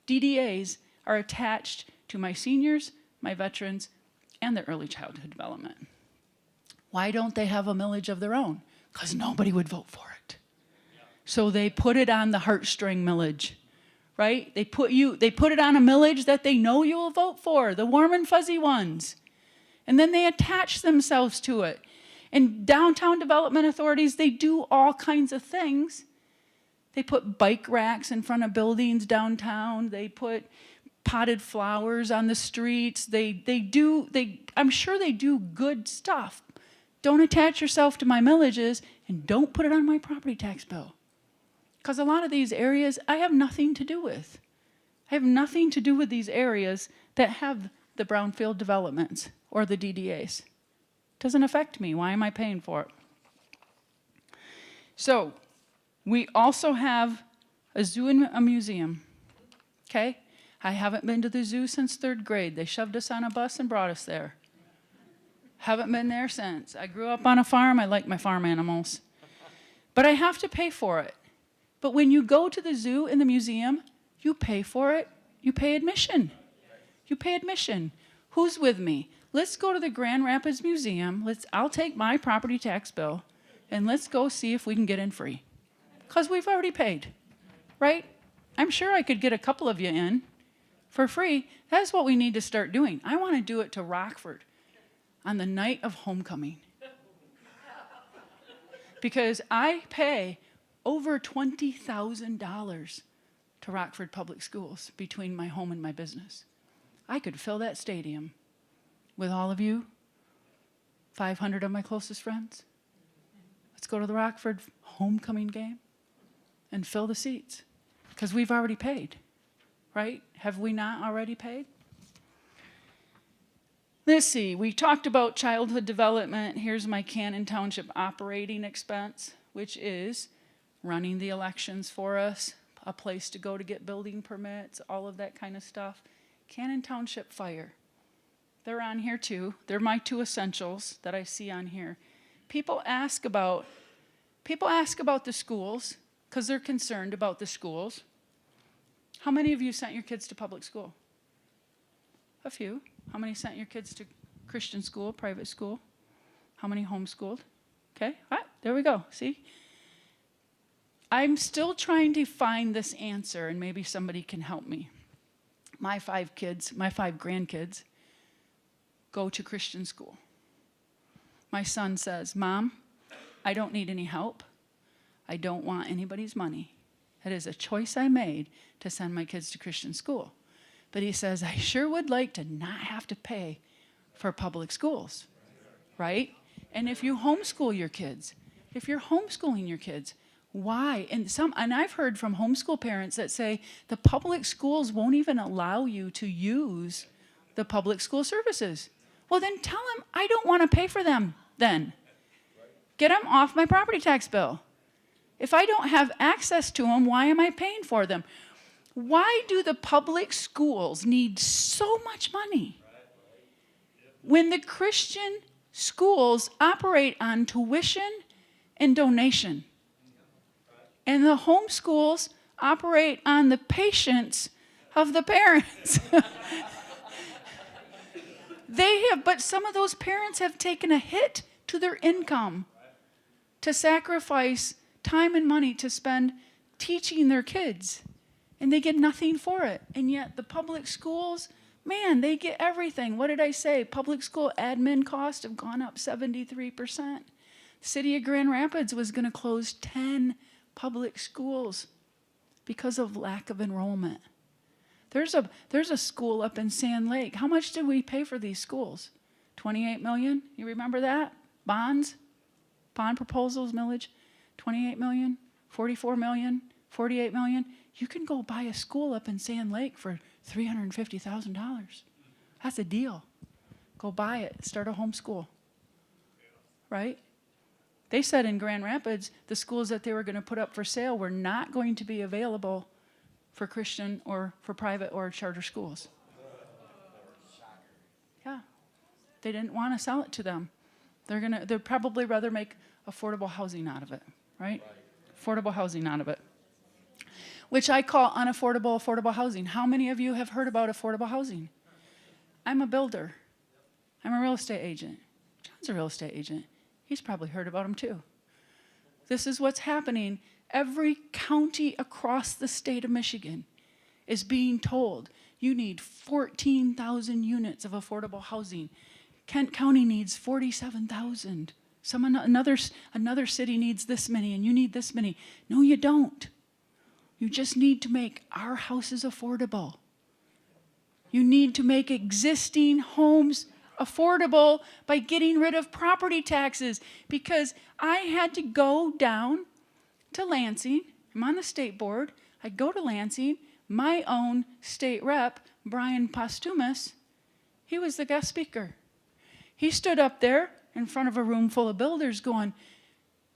Speaker 2: DDAs are attached to my seniors, my veterans, and their early childhood development. Why don't they have a millage of their own? Because nobody would vote for it. So they put it on the heartstring millage, right? They put it on a millage that they know you will vote for, the warm and fuzzy ones. And then they attach themselves to it. And downtown development authorities, they do all kinds of things. They put bike racks in front of buildings downtown. They put potted flowers on the streets. I'm sure they do good stuff. Don't attach yourself to my millages and don't put it on my property tax bill. Because a lot of these areas I have nothing to do with. I have nothing to do with these areas that have the brownfield developments or the DDAs. Doesn't affect me. Why am I paying for it? So, we also have a zoo and a museum, okay? I haven't been to the zoo since 3rd grade. They shoved us on a bus and brought us there. Haven't been there since. I grew up on a farm. I like my farm animals. But I have to pay for it. But when you go to the zoo and the museum, you pay for it. You pay admission. You pay admission. Who's with me? Let's go to the Grand Rapids Museum. I'll take my property tax bill, and let's go see if we can get in free. Because we've already paid, right? I'm sure I could get a couple of you in for free. That's what we need to start doing. I want to do it to Rockford on the night of homecoming. Because I pay over $20,000 to Rockford Public Schools between my home and my business. I could fill that stadium. with all of you, 500 of my closest friends. Let's go to the Rockford homecoming game and fill the seats, because we've already paid, right? Have we not already paid? Let's see, we talked about childhood development. Here's my Cannon Township operating expense, which is running the elections for us, a place to go to get building permits, all of that kind of stuff. Cannon Township Fire, they're on here too. They're my two essentials that I see on here. People ask about the schools because they're concerned about the schools. How many of you sent your kids to public school? A few. How many sent your kids to Christian school, private school? How many homeschooled? Okay, all right, there we go. See? I'm still trying to find this answer, and maybe somebody can help me. My 5 grandkids go to Christian school. My son says, Mom, I don't need any help. I don't want anybody's money. It is a choice I made to send my kids to Christian school. But he says, I sure would like to not have to pay for public schools, right? And if you homeschool your kids, if you're homeschooling your kids, why? And I've heard from homeschool parents that say the public schools won't even allow you to use the public school services. Well, then tell them I don't want to pay for them then. Get them off my property tax bill. If I don't have access to them, why am I paying for them? Why do the public schools need so much money when the Christian schools operate on tuition and donation? And the home schools operate on the patience of the parents. But some of those parents have taken a hit to their income to sacrifice time and money to spend teaching their kids, and they get nothing for it. And yet the public schools, man, they get everything. What did I say? Public school admin costs have gone up 73%. The city of Grand Rapids was going to close 10 public schools because of lack of enrollment. There's a school up in Sand Lake. How much did we pay for these schools? $28 million? You remember that? Bonds? Bond proposals, millage? $28 million? $44 million? $48 million? You can go buy a school up in Sand Lake for $350,000. That's a deal. Go buy it. Start a homeschool. Right? They said in Grand Rapids, the schools that they were going to put up for sale were not going to be available for Christian or for private or charter schools. Yeah. They didn't want to sell it to them. They'd probably rather make affordable housing out of it, right? Affordable housing out of it. Which I call affordable housing. How many of you have heard about affordable housing? I'm a builder. I'm a real estate agent. John's a real estate agent. He's probably heard about them too. This is what's happening. Every county across the state of Michigan is being told you need 14,000 units of affordable housing. Kent County needs 47,000. Another city needs this many, and you need this many. No, you don't. You just need to make our houses affordable. You need to make existing homes affordable by getting rid of property taxes, because I had to go down to Lansing. I'm on the state board. I go to Lansing. My own state rep, Brian Postumus, he was the guest speaker. He stood up there in front of a room full of builders going,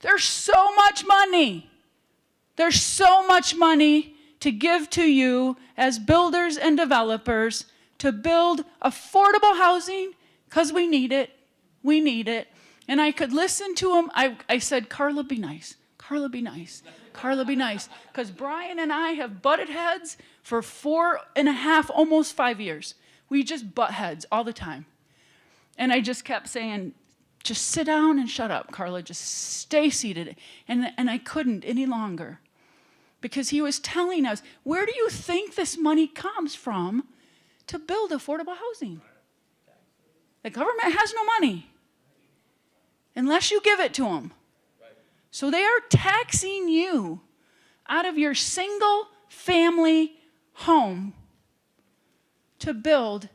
Speaker 2: there's so much money. There's so much money to give to you as builders and developers to build affordable housing because we need it. We need it. And I could listen to him. I said, Carla, be nice. Carla, be nice. Carla, be nice. Because Brian and I have butted heads for 4.5, almost 5 years. We just butt heads all the time. And I just kept saying, just sit down and shut up, Carla. Just stay seated. And I couldn't any longer. Because he was telling us, where do you think this money comes from to build affordable housing? The government has no money unless you give it to them. So they are taxing you out of your single family home to build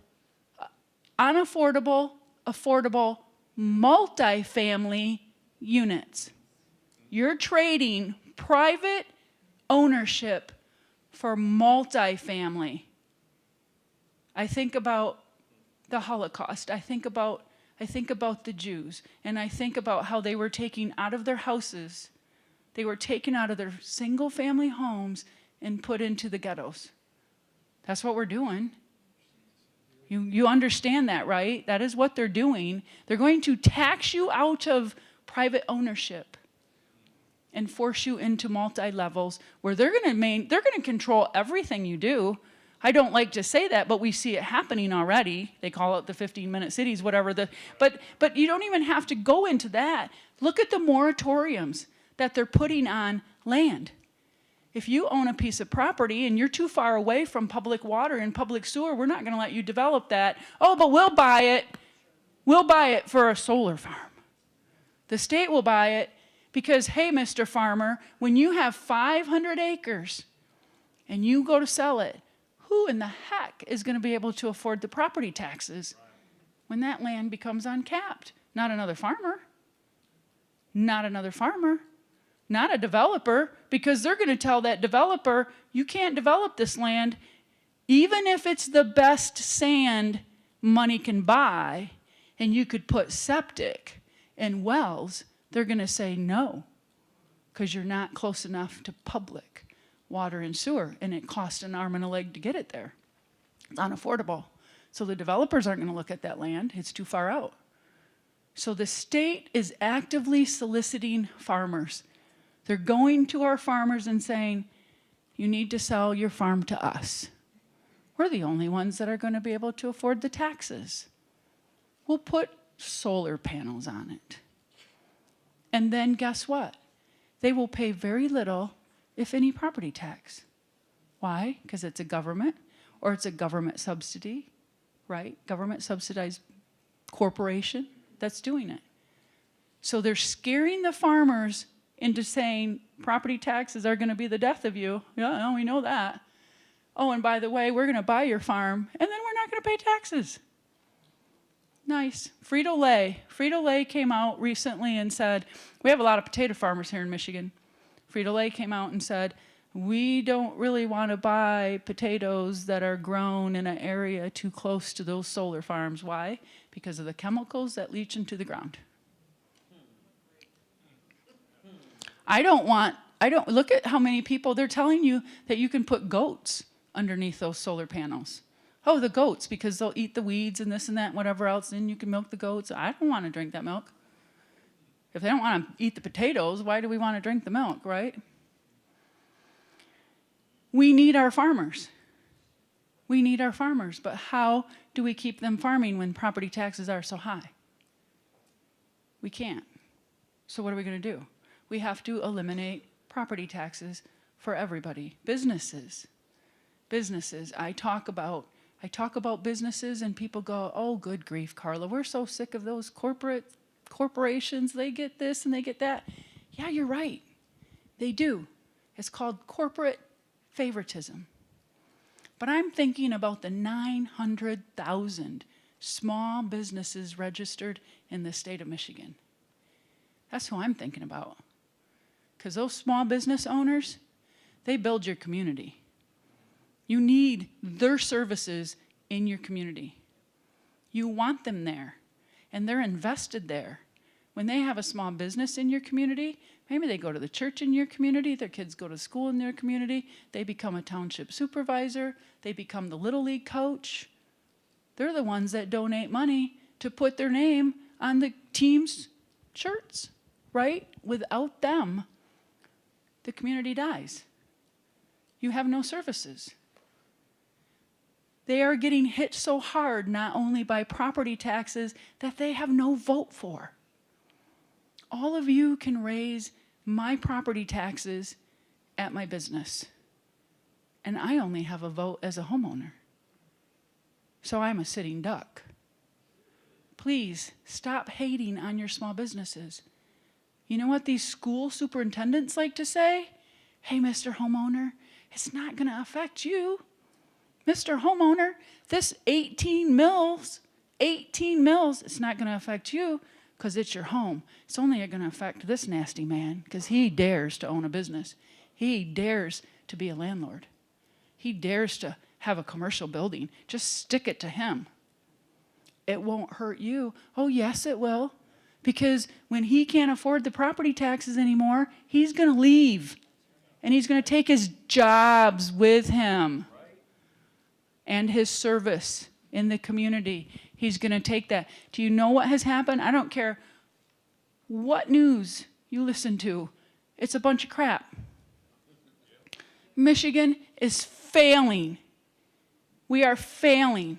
Speaker 2: unaffordable, affordable, multifamily units. You're trading private ownership for multifamily. I think about the Holocaust. I think about the Jews, and I think about how they were taken out of their houses. They were taken out of their single-family homes and put into the ghettos. That's what we're doing. You understand that, right? That is what they're doing. They're going to tax you out of private ownership and force you into multi-levels where they're going to control everything you do. I don't like to say that, but we see it happening already. They call it the 15-minute cities, whatever. But you don't even have to go into that. Look at the moratoriums that they're putting on land. If you own a piece of property and you're too far away from public water and public sewer, we're not going to let you develop that. Oh, but we'll buy it. We'll buy it for a solar farm. The state will buy it because, hey, Mr. Farmer, when you have 500 acres and you go to sell it, who in the heck is going to be able to afford the property taxes when that land becomes uncapped? Not another farmer. Not another farmer. Not a developer, because they're going to tell that developer, you can't develop this land, even if it's the best sand money can buy, and you could put septic and wells, they're going to say no, because you're not close enough to public water and sewer, and it costs an arm and a leg to get it there. It's unaffordable. So the developers aren't going to look at that land. It's too far out. So the state is actively soliciting farmers. They're going to our farmers and saying, you need to sell your farm to us. We're the only ones that are going to be able to afford the taxes. We'll put solar panels on it. And then guess what? They will pay very little, if any, property tax. Why? Because it's a government, or it's a government subsidy, right? Government subsidized corporation that's doing it. So they're scaring the farmers into saying property taxes are going to be the death of you. Yeah, we know that. Oh, and by the way, we're going to buy your farm, and then we're not going to pay taxes. Nice. Frito-Lay. Frito-Lay came out recently and said, we have a lot of potato farmers here in Michigan. Frito-Lay came out and said, we don't really want to buy potatoes that are grown in an area too close to those solar farms. Why? Because of the chemicals that leach into the ground. Look at how many people, they're telling you that you can put goats underneath those solar panels. Oh, the goats, because they'll eat the weeds and this and that and whatever else, and you can milk the goats. I don't want to drink that milk. If they don't want to eat the potatoes, why do we want to drink the milk, right? We need our farmers. We need our farmers, but how do we keep them farming when property taxes are so high? We can't. So what are we going to do? We have to eliminate property taxes for everybody. Businesses. I talk about businesses and people go, oh, good grief, Carla, we're so sick of those corporations. They get this and they get that. Yeah, you're right. They do. It's called corporate favoritism. But I'm thinking about the 900,000 small businesses registered in the state of Michigan. That's who I'm thinking about. Because those small business owners, they build your community. You need their services in your community. You want them there, and they're invested there. When they have a small business in your community, maybe they go to the church in your community, their kids go to school in their community, they become a township supervisor, they become the Little League coach. They're the ones that donate money to put their name on the team's shirts, right? Without them, the community dies. You have no services. They are getting hit so hard, not only by property taxes, that they have no vote for. All of you can raise my property taxes at my business, and I only have a vote as a homeowner. So I'm a sitting duck. Please stop hating on your small businesses. You know what these school superintendents like to say? Hey, Mr. Homeowner, it's not going to affect you. Mr. Homeowner, this 18 mills 18 mills, it's not going to affect you because it's your home. It's only going to affect this nasty man because he dares to own a business. He dares to be a landlord. He dares to have a commercial building. Just stick it to him. It won't hurt you. Oh, yes, it will. Because when he can't afford the property taxes anymore, he's going to leave. And he's going to take his jobs with him and his service in the community. He's going to take that. Do you know what has happened? I don't care what news you listen to. It's a bunch of crap. Michigan is failing. We are failing.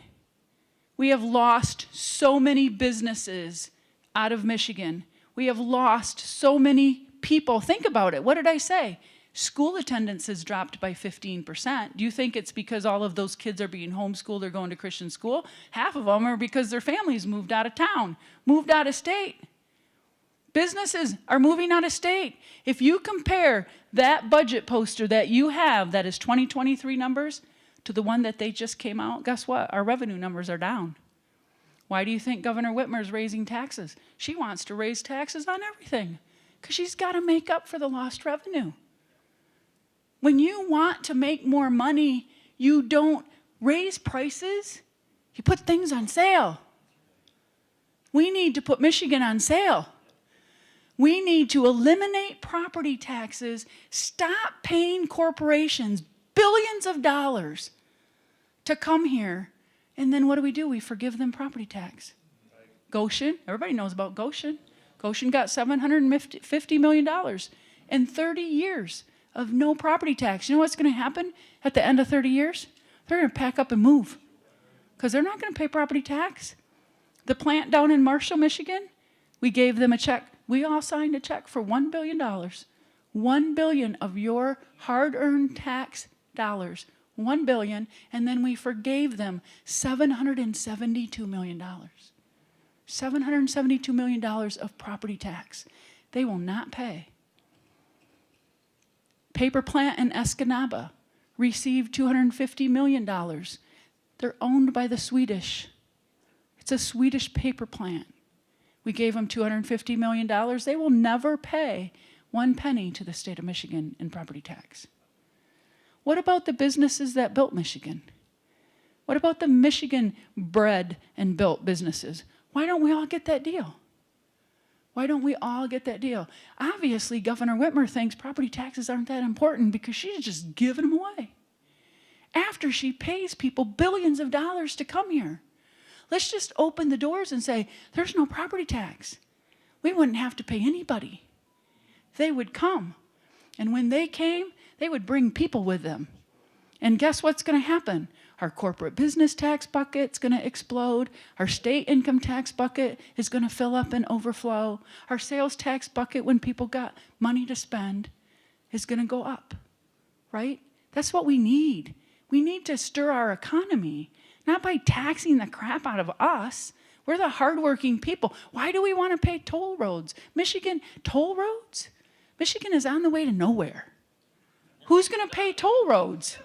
Speaker 2: We have lost so many businesses out of Michigan. We have lost so many people. Think about it. What did I say? School attendance has dropped by 15%. Do you think it's because all of those kids are being homeschooled or going to Christian school? Half of them are because their families moved out of town, moved out of state. Businesses are moving out of state. If you compare that budget poster that you have, that is 2023 numbers, to the one that they just came out, guess what? Our revenue numbers are down. Why do you think Governor Whitmer is raising taxes? She wants to raise taxes on everything because she's got to make up for the lost revenue. When you want to make more money, you don't raise prices, you put things on sale. We need to put Michigan on sale. We need to eliminate property taxes, stop paying corporations billions of dollars to come here, and then what do? We forgive them property tax. Goshen, everybody knows about Goshen. Goshen got $750 million in 30 years of no property tax. You know what's going to happen at the end of 30 years? They're going to pack up and move because they're not going to pay property tax. The plant down in Marshall, Michigan, we gave them a check. We all signed a check for $1 billion. $1 billion of your hard-earned tax dollars. $1 billion, and then we forgave them $772 million. $772 million of property tax. They will not pay. Paper plant in Escanaba received $250 million. They're owned by the Swedish. It's a Swedish paper plant. We gave them $250 million. They will never pay 1 penny to the state of Michigan in property tax. What about the businesses that built Michigan? What about the Michigan bred and built businesses? Why don't we all get that deal? Why don't we all get that deal? Obviously, Governor Whitmer thinks property taxes aren't that important because she's just giving them away after she pays people billions of dollars to come here. Let's just open the doors and say, there's no property tax. We wouldn't have to pay anybody. They would come. And when they came, they would bring people with them. And guess what's going to happen? Our corporate business tax bucket's going to explode. Our state income tax bucket is going to fill up and overflow. Our sales tax bucket, when people got money to spend, is going to go up, right? That's what we need. We need to stir our economy, not by taxing the crap out of us. We're the hardworking people. Why do we want to pay toll roads? Michigan, toll roads? Michigan is on the way to nowhere. Who's going to pay toll roads?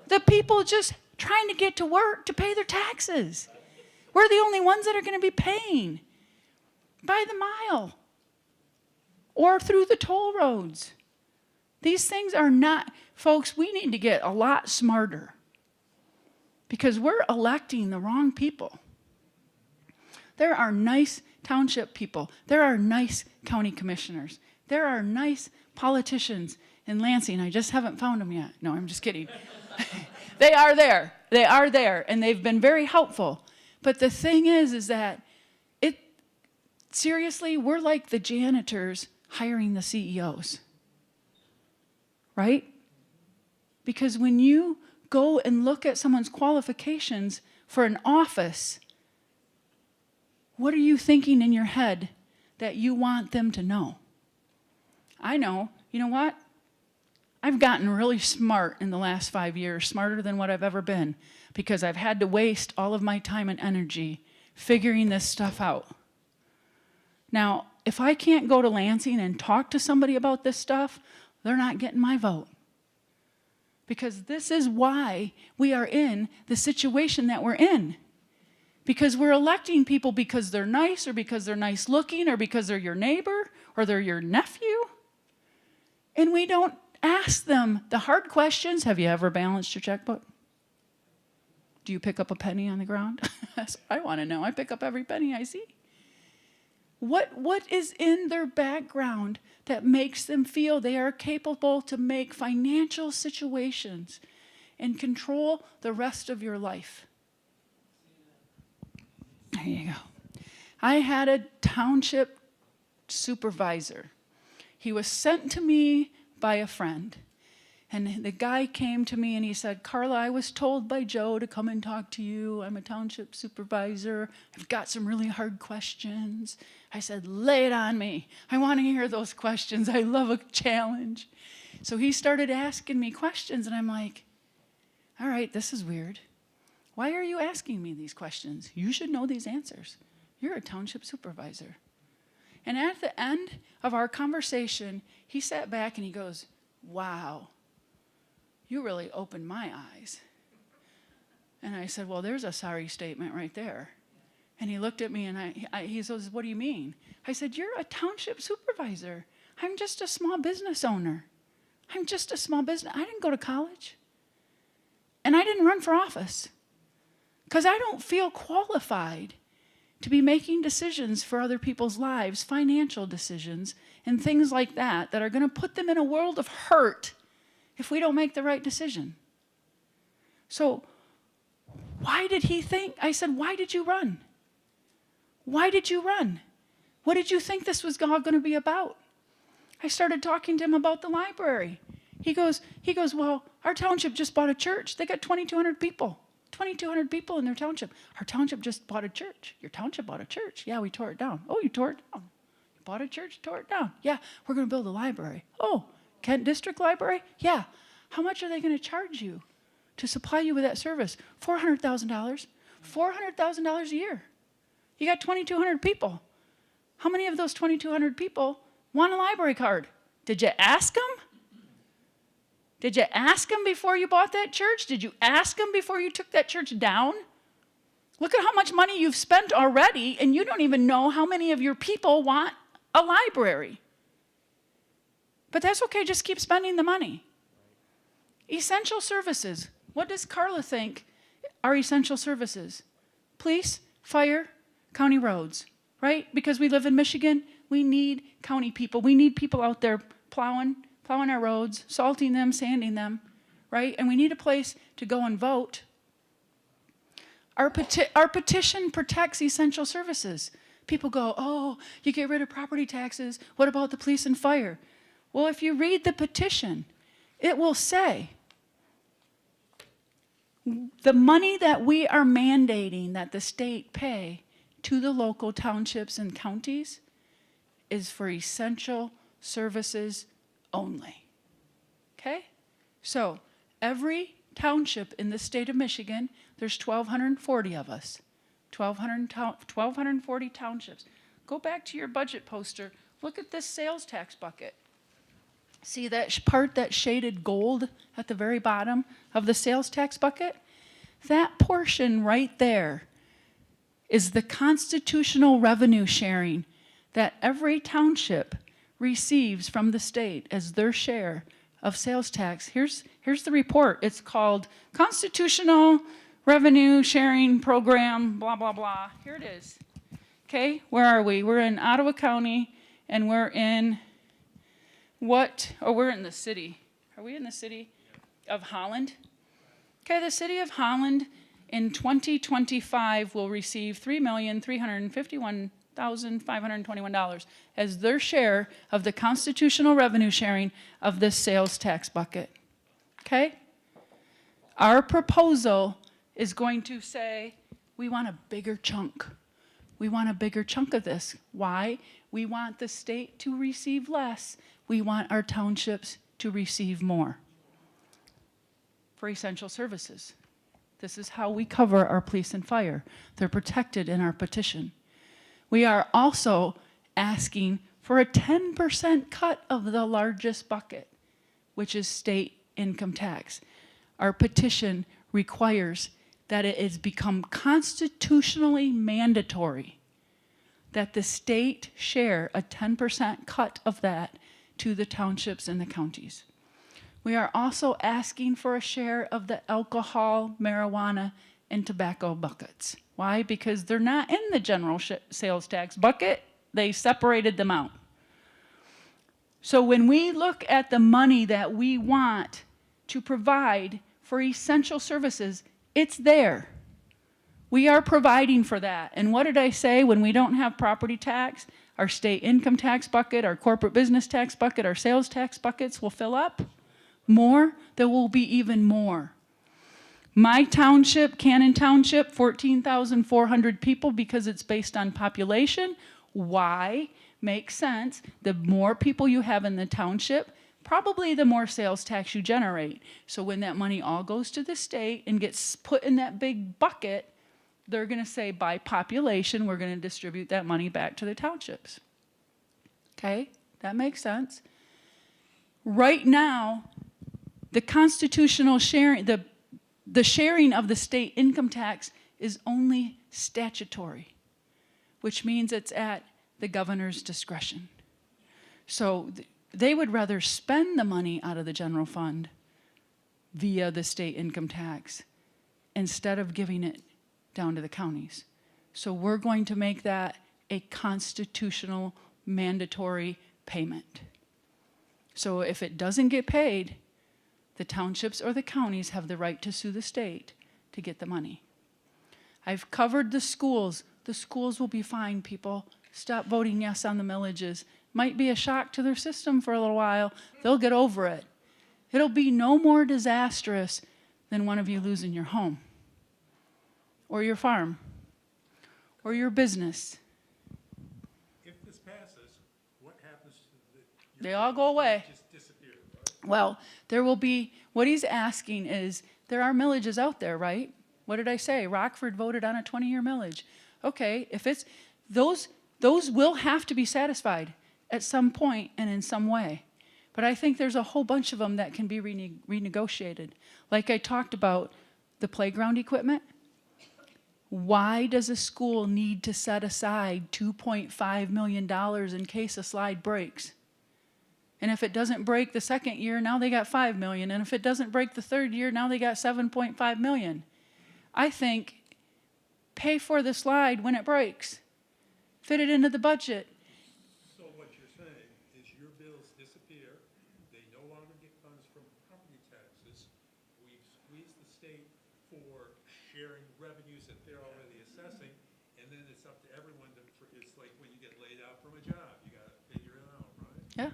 Speaker 2: The people just trying to get to work to pay their taxes. We're the only ones that are going to be paying by the mile or through the toll roads. These things are not, folks, we need to get a lot smarter because we're electing the wrong people. There are nice township people. There are nice county commissioners. There are nice politicians in Lansing. I just haven't found them yet. No, I'm just kidding. They are there. They are there, and they've been very helpful. But the thing is that seriously, we're like the janitors hiring the CEOs, right? Because when you go and look at someone's qualifications for an office, what are you thinking in your head that you want them to know? I know. You know what? I've gotten really smart in the last 5 years, smarter than what I've ever been, because I've had to waste all of my time and energy figuring this stuff out. Now, if I can't go to Lansing and talk to somebody about this stuff, they're not getting my vote. Because this is why we are in the situation that we're in. Because we're electing people because they're nice, or because they're nice looking, or because they're your neighbor, or they're your nephew. And we don't ask them the hard questions. Have you ever balanced your checkbook? Do you pick up a penny on the ground? That's what I want to know. I pick up every penny I see. What is in their background that makes them feel they are capable to make financial situations and control the rest of your life? There you go. I had a township supervisor. He was sent to me by a friend. And the guy came to me and he said, Carla, I was told by Joe to come and talk to you. I'm a township supervisor. I've got some really hard questions. I said, lay it on me. I want to hear those questions. I love a challenge. So he started asking me questions, and I'm like, all right, this is weird. Why are you asking me these questions? You should know these answers. You're a township supervisor. And at the end of our conversation, he sat back and he goes, wow, you really opened my eyes. And I said, well, there's a sorry statement right there. And he looked at me and he says, what do you mean? I said, you're a township supervisor. I'm just a small business owner. I'm just a small business. I didn't go to college. And I didn't run for office. Because I don't feel qualified to be making decisions for other people's lives, financial decisions, and things like that are going to put them in a world of hurt if we don't make the right decision. So why did he think? I said, why did you run? Why did you run? What did you think this was all going to be about? I started talking to him about the library. He goes, well, our township just bought a church. They got 2,200 people. 2,200 people in their township. Our township just bought a church. Your township bought a church. Yeah, we tore it down. Oh, you tore it down. You bought a church, tore it down. Yeah, we're going to build a library. Oh, Kent District Library? Yeah. How much are they going to charge you to supply you with that service? $400,000. $400,000 a year. You got 2,200 people. How many of those 2,200 people want a library card? Did you ask them? Did you ask them before you bought that church? Did you ask them before you took that church down? Look at how much money you've spent already, and you don't even know how many of your people want a library. But that's okay, just keep spending the money. Essential services. What does Carla think are essential services? Police, fire, county roads, right? Because we live in Michigan, we need county people. We need people out there plowing our roads, salting them, sanding them, right? And we need a place to go and vote. Our petition protects essential services. People go, oh, you get rid of property taxes. What about the police and fire? Well, if you read the petition, it will say the money that we are mandating that the state pay to the local townships and counties is for essential services only. Okay? So every township in the state of Michigan, there's 1,240 of us. 1,240 townships. Go back to your budget poster. Look at this sales tax bucket. See that part that's shaded gold at the very bottom of the sales tax bucket? That portion right there is the constitutional revenue sharing that every township receives from the state as their share of sales tax. Here's the report. It's called Constitutional Revenue Sharing Program, blah, blah, blah. Here it is. Okay, where are we? We're in Ottawa County, and we're in we're in the city. Are we in the city of Holland? Okay, the city of Holland in 2025 will receive $3,351,521 as their share of the constitutional revenue sharing of this sales tax bucket. Okay? Our proposal is going to say, we want a bigger chunk. We want a bigger chunk of this. Why? We want the state to receive less. We want our townships to receive more for essential services. This is how we cover our police and fire. They're protected in our petition. We are also asking for a 10% cut of the largest bucket, which is state income tax. Our petition requires that it has become constitutionally mandatory that the state share a 10% cut of that to the townships and the counties. We are also asking for a share of the alcohol, marijuana, and tobacco buckets. Why? Because they're not in the general sales tax bucket. They separated them out. So when we look at the money that we want to provide for essential services, it's there. We are providing for that. And what did I say when we don't have property tax? Our state income tax bucket, our corporate business tax bucket, our sales tax buckets will fill up more. There will be even more. My township, Cannon Township, 14,400 people because it's based on population. Why? Makes sense. The more people you have in the township, probably the more sales tax you generate. So when that money all goes to the state and gets put in that big bucket, they're going to say by population, we're going to distribute that money back to the townships. Okay? That makes sense. Right now, the constitutional sharing, the sharing of the state income tax is only statutory, which means it's at the governor's discretion. So they would rather spend the money out of the general fund via the state income tax instead of giving it down to the counties. So we're going to make that a constitutional mandatory payment. So if it doesn't get paid, the townships or the counties have the right to sue the state to get the money. I've covered the schools. The schools will be fine, people. Stop voting yes on the millages. Might be a shock to their system for a little while. They'll get over it. It'll be no more disastrous than one of you losing your home or your farm or your business.
Speaker 3: If this passes, what happens to the...
Speaker 2: They all go away.
Speaker 3: Just disappear, right?
Speaker 2: Well, there will be, what he's asking is, there are millages out there, right? What did I say? Rockford voted on a 20-year millage. Okay, if it's, those will have to be satisfied at some point and in some way. But I think there's a whole bunch of them that can be renegotiated. Like I talked about the playground equipment. Why does a school need to set aside $2.5 million in case a slide breaks? And if it doesn't break the second year, now they got $5 million. And if it doesn't break the third year, now they got $7.5 million. I think pay for the slide when it breaks. Fit it into the budget.
Speaker 3: So what you're saying is your bills disappear, they no longer get funds from property taxes, we've squeezed the state for sharing revenues that they're already assessing, and then it's up to everyone to, it's like when you get laid out from a job, you gotta figure it out, right?
Speaker 2: Yeah.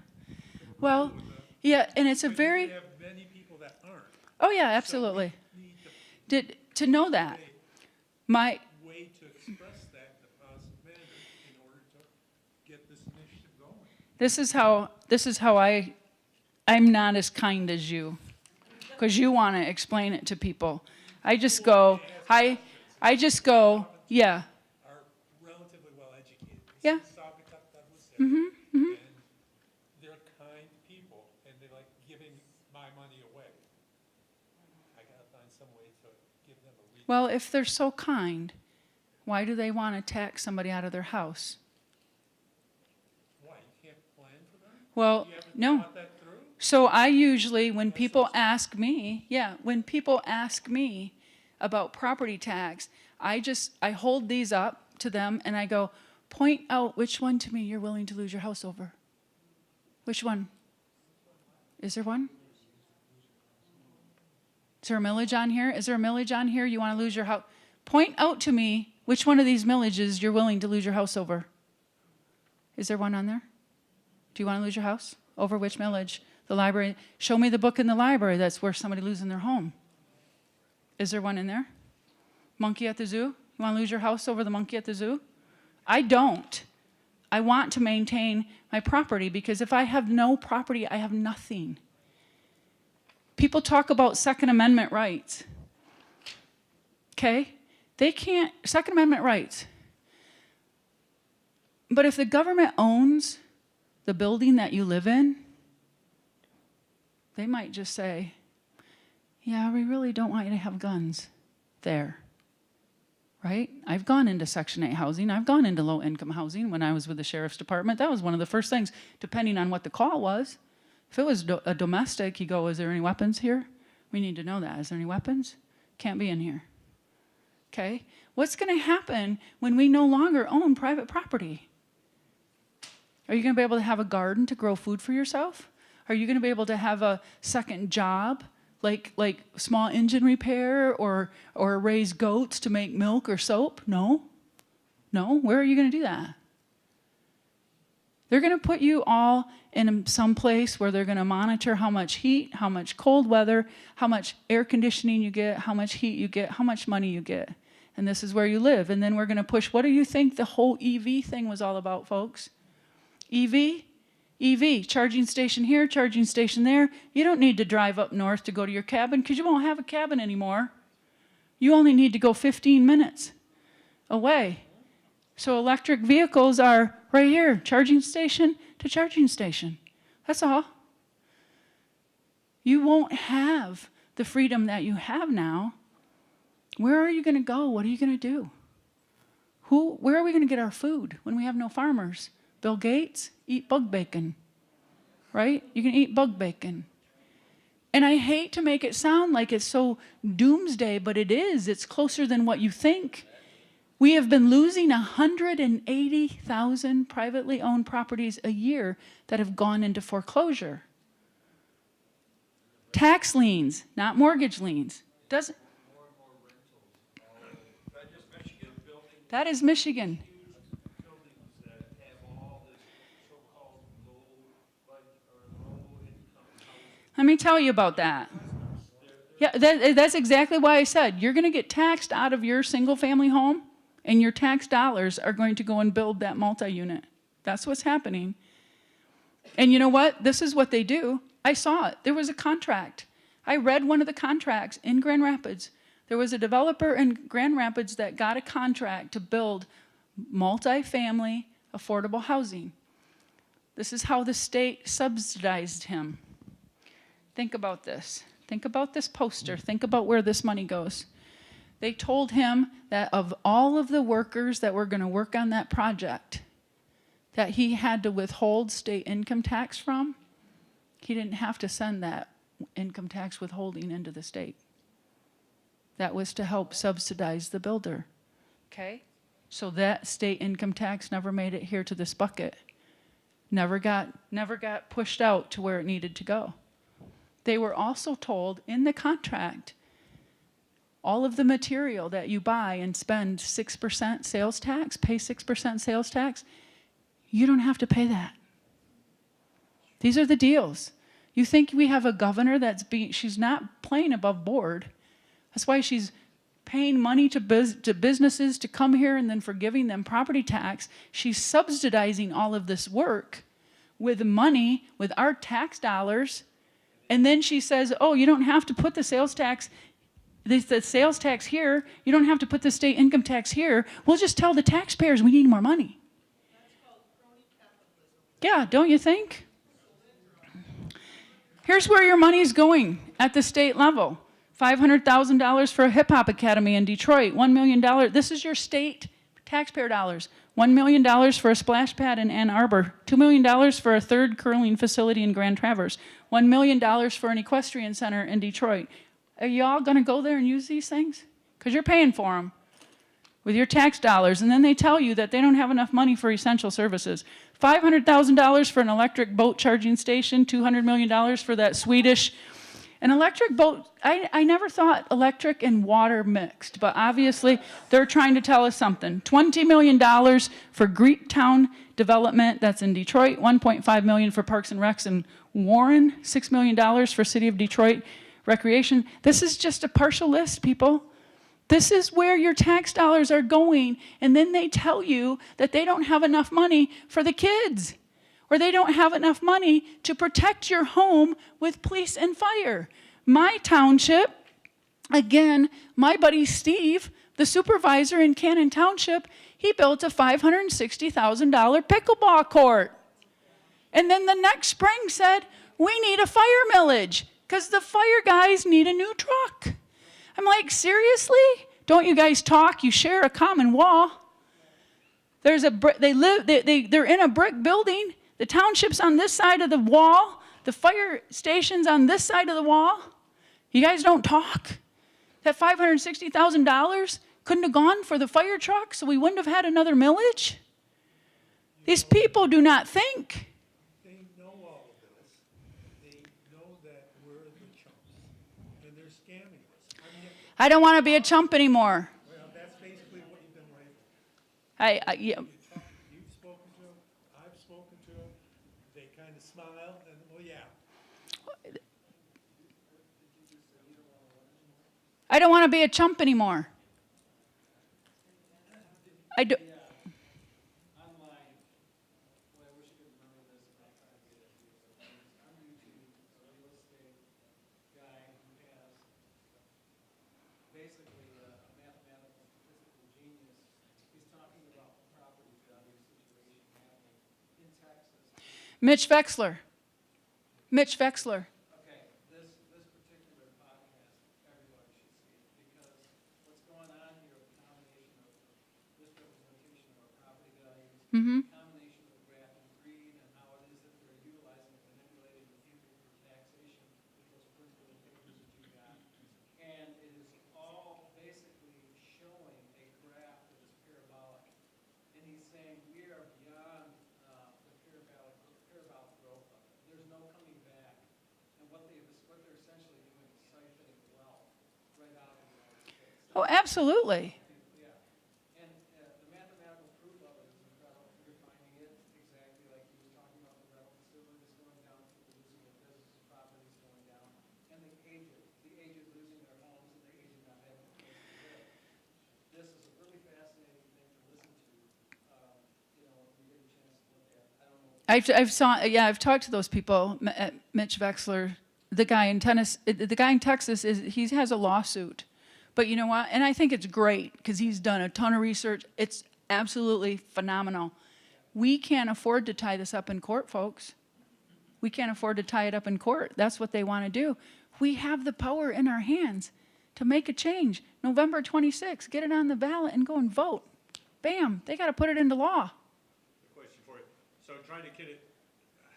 Speaker 2: Well, yeah, and it's a
Speaker 3: But
Speaker 2: very,
Speaker 3: you have many people that aren't.
Speaker 2: oh yeah, absolutely.
Speaker 3: So we need
Speaker 2: To know that, my,
Speaker 3: a way to express that in a positive manner in order to get this initiative going.
Speaker 2: this is how I'm not as kind as you, because you want to explain it to people. I just go, yeah,
Speaker 3: Are relatively well educated.
Speaker 2: Yeah.
Speaker 3: And they're kind people, and they like giving my money away. I gotta find some way to give them a reason.
Speaker 2: well, if they're so kind, why do they want to tax somebody out of their house?
Speaker 3: Why, you can't plan for them?
Speaker 2: Well,
Speaker 3: You haven't
Speaker 2: no.
Speaker 3: thought that through?
Speaker 2: So I usually, when people ask me, when people ask me about property tax, I hold these up to them and I go, point out which one to me you're willing to lose your house over. Which one? Is there one? Is there a millage on here? Is there a millage on here? You want to lose your house? Point out to me which one of these millages you're willing to lose your house over. Is there one on there? Do you want to lose your house? Over which millage? The library. Show me the book in the library that's worth somebody losing their home. Is there one in there? Monkey at the zoo? You want to lose your house over the monkey at the zoo? I don't. I want to maintain my property because if I have no property, I have nothing. People talk about Second Amendment rights. Okay? They can't, Second Amendment rights. But if the government owns the building that you live in, they might just say, yeah, we really don't want you to have guns there. right? I've gone into Section 8 housing. I've gone into low-income housing when I was with the Sheriff's Department. That was one of the first things, depending on what the call was. If it was a domestic, you go, is there any weapons here? We need to know that. Is there any weapons? Can't be in here. Okay? What's going to happen when we no longer own private property? Are you going to be able to have a garden to grow food for yourself? Are you going to be able to have a second job, like small engine repair or raise goats to make milk or soap? No. No. Where are you going to do that? They're going to put you all in some place where they're going to monitor how much heat, how much cold weather, how much air conditioning you get, how much heat you get, how much money you get. And this is where you live. And then we're going to push, what do you think the whole EV thing was all about, folks? EV? EV, charging station here, charging station there. You don't need to drive up north to go to your cabin because you won't have a cabin anymore. You only need to go 15 minutes away. So electric vehicles are right here, charging station to charging station. That's all. You won't have the freedom that you have now. Where are you going to go? What are you going to do? Where are we going to get our food when we have no farmers? Bill Gates, eat bug bacon, right? You can eat bug bacon. And I hate to make it sound like it's so doomsday, but it is. It's closer than what you think. We have been losing 180,000 privately owned properties a year that have gone into foreclosure. Tax liens, not mortgage liens. Doesn't. That is Michigan. Let me tell you about that. Yeah, that's exactly why I said you're going to get taxed out of your single-family home, and your tax dollars are going to go and build that multi-unit. That's what's happening. And you know what? This is what they do. I saw it. There was a contract. I read one of the contracts in Grand Rapids. There was a developer in Grand Rapids that got a contract to build multi-family affordable housing. This is how the state subsidized him. Think about this. Think about this poster. Think about where this money goes. They told him that of all of the workers that were going to work on that project, that he had to withhold state income tax from, he didn't have to send that income tax withholding into the state. That was to help subsidize the builder. Okay? So that state income tax never made it here to this bucket. Never got pushed out to where it needed to go. They were also told in the contract, all of the material that you buy and spend 6% sales tax, pay 6% sales tax, you don't have to pay that. These are the deals. You think we have a governor she's not playing above board. That's why she's paying money to businesses to come here and then for giving them property tax. She's subsidizing all of this work with money, with our tax dollars. And then she says, oh, you don't have to put the sales tax here. You don't have to put the state income tax here. We'll just tell the taxpayers we need more money.
Speaker 4: That's called crony capitalism.
Speaker 2: Yeah, don't you think? Here's where your money's going at the state level. $500,000 for a hip-hop academy in Detroit. $1 million. This is your state taxpayer dollars. $1 million for a splash pad in Ann Arbor. $2 million for a third curling facility in Grand Traverse. $1 million for an equestrian center in Detroit. Are y'all going to go there and use these things? Because you're paying for them with your tax dollars. And then they tell you that they don't have enough money for essential services. $500,000 for an electric boat charging station. $200 million for that Swedish. An electric boat, I never thought electric and water mixed, but obviously they're trying to tell us something. $20 million for Greektown development, that's in Detroit. $1.5 million for Parks and Recs in Warren. $6 million for City of Detroit Recreation. This is just a partial list, people. This is where your tax dollars are going, and then they tell you that they don't have enough money for the kids. Or they don't have enough money to protect your home with police and fire. My township, again, my buddy Steve, the supervisor in Cannon Township, he built a $560,000 pickleball court. And then the next spring said, we need a fire millage because the fire guys need a new truck. I'm like, seriously? Don't you guys talk? You share a common wall. There's a they're in a brick building. The township's on this side of the wall. The fire station's on this side of the wall. You guys don't talk. That $560,000 couldn't have gone for the fire truck, so we wouldn't have had another millage. These people do not think.
Speaker 3: They know all of this. They know that we're the chumps, and they're scamming us. I mean,
Speaker 2: I don't want to be a chump anymore.
Speaker 3: well, that's basically what you've been labeled.
Speaker 2: Yeah.
Speaker 3: You've spoken to them, I've spoken to them, they kind of smile, and, well, yeah.
Speaker 2: I don't want to be a chump anymore. I do.
Speaker 5: Online, boy, I wish I could remember this, and I'll try to get it to you. But on YouTube, a real estate guy who has basically a mathematical statistical genius. He's talking about the property value situation happening in Texas.
Speaker 2: Mitch Wexler. Mitch Wexler.
Speaker 5: Okay, this particular podcast, everybody should see it, because what's going on here, the combination of this representation of our property values,
Speaker 2: Mm-hmm.
Speaker 5: combination of graph and greed, and how it is that they're utilizing and manipulating the people for taxation with those printed little papers that you got. And it is all basically showing a graph that is parabolic. And he's saying we are beyond the parabolic growth of it. There's no coming back. And what they're essentially doing is siphoning wealth right out of the United States.
Speaker 2: Oh, absolutely.
Speaker 5: Yeah. And the mathematical proof of it is incredible. You're finding it exactly like he was talking about the rental facilities going down, people losing their businesses, properties going down, and the aged losing their homes, and the aged not having a place to live. This is a really fascinating thing to listen to, when you get a chance to look at it. I don't know.
Speaker 2: I've talked to those people. Mitch Wexler, the guy in Texas he has a lawsuit. But you know what? And I think it's great because he's done a ton of research. It's absolutely phenomenal. We can't afford to tie this up in court, folks. We can't afford to tie it up in court. That's what they want to do. We have the power in our hands to make a change. November 26th, get it on the ballot and go and vote. Bam, they got to put it into law.
Speaker 1: Question for you. So trying to get it,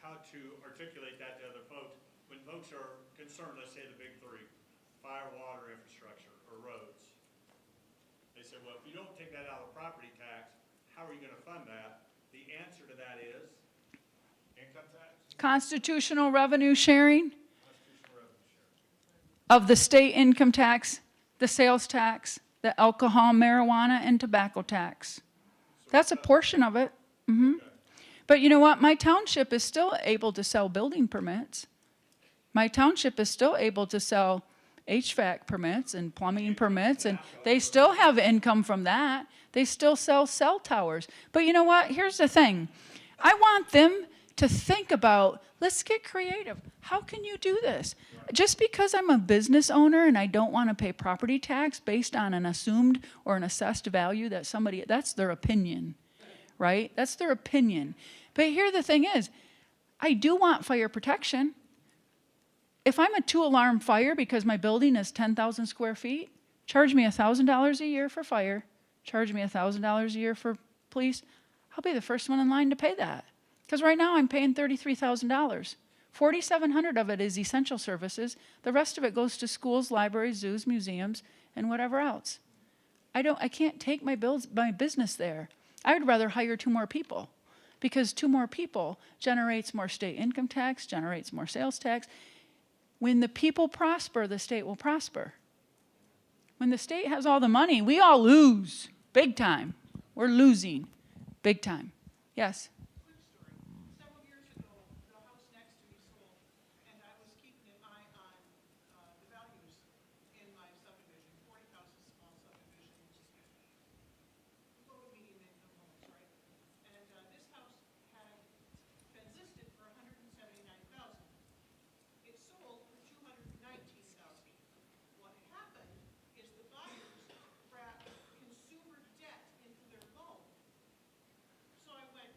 Speaker 1: how to articulate that to other folks, when folks are concerned, let's say the big three, fire, water, infrastructure, or roads. They say, well, if you don't take that out of property tax, how are you going to fund that? The answer to that is income tax.
Speaker 2: Constitutional revenue sharing
Speaker 1: Constitutional revenue sharing.
Speaker 2: of the state income tax, the sales tax, the alcohol, marijuana, and tobacco tax. That's a portion of it. Hmm. But you know what? My township is still able to sell building permits. My township is still able to sell HVAC permits and plumbing permits, and they still have income from that. They still sell cell towers. But you know what? Here's the thing. I want them to think about, let's get creative. How can you do this? Just because I'm a business owner and I don't want to pay property tax based on an assumed or an assessed value that that's their opinion, right? That's their opinion. But here the thing is, I do want fire protection. If I'm a 2-alarm fire because my building is 10,000 square feet, charge me $1,000 a year for fire, charge me $1,000 a year for police, I'll be the first one in line to pay that. Because right now I'm paying $33,000. $4,700 of it is essential services. The rest of it goes to schools, libraries, zoos, museums, and whatever else. I can't take my business there. I would rather hire 2 more people, because 2 more people generates more state income tax, generates more sales tax. When the people prosper, the state will prosper. When the state has all the money, we all lose big time. We're losing big time. Yes?
Speaker 4: Quick story. Several years ago, the house next to me sold, and I was keeping an eye on the values in my subdivision. 40-house is a small subdivision, which is low to medium income homes, right? And this house had been listed for $179,000. It sold for $219,000. What happened is the buyers wrapped consumer debt into their loan. So I went,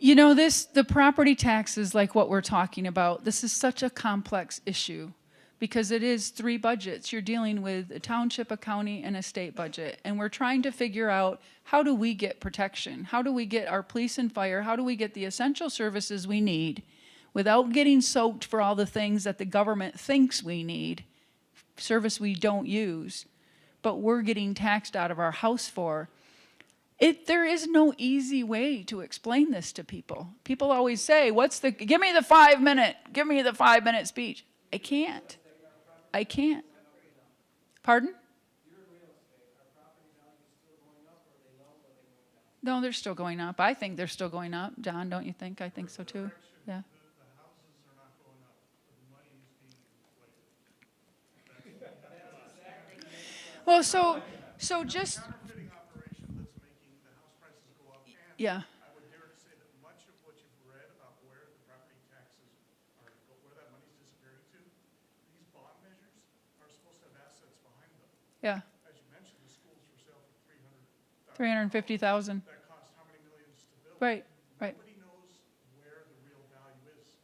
Speaker 2: You know, the property taxes, like what we're talking about, this is such a complex issue because it is 3 budgets. You're dealing with a township, a county, and a state budget. And we're trying to figure out, how do we get protection? How do we get our police and fire? How do we get the essential services we need without getting soaked for all the things that the government thinks we need, service we don't use, but we're getting taxed out of our house for? There is no easy way to explain this to people. People always say, give me the 5-minute speech. I can't. Pardon? No, they're still going up. I think they're still going up. John, don't you think? I think so too. Yeah.
Speaker 3: The houses are not going up, the money is being inflated.
Speaker 2: Well, so just,
Speaker 3: Counterfeiting operation that's making the house prices go up, and
Speaker 2: yeah.
Speaker 3: I would dare to say that much of what you've read about where the property taxes are, where that money's disappearing to, these bond measures are supposed to have assets behind them.
Speaker 2: Yeah.
Speaker 3: As you mentioned, the school's for sale for $350,000.
Speaker 2: 350,000.
Speaker 3: That costs how many millions to build?
Speaker 2: Right.
Speaker 3: Nobody knows where the real value is.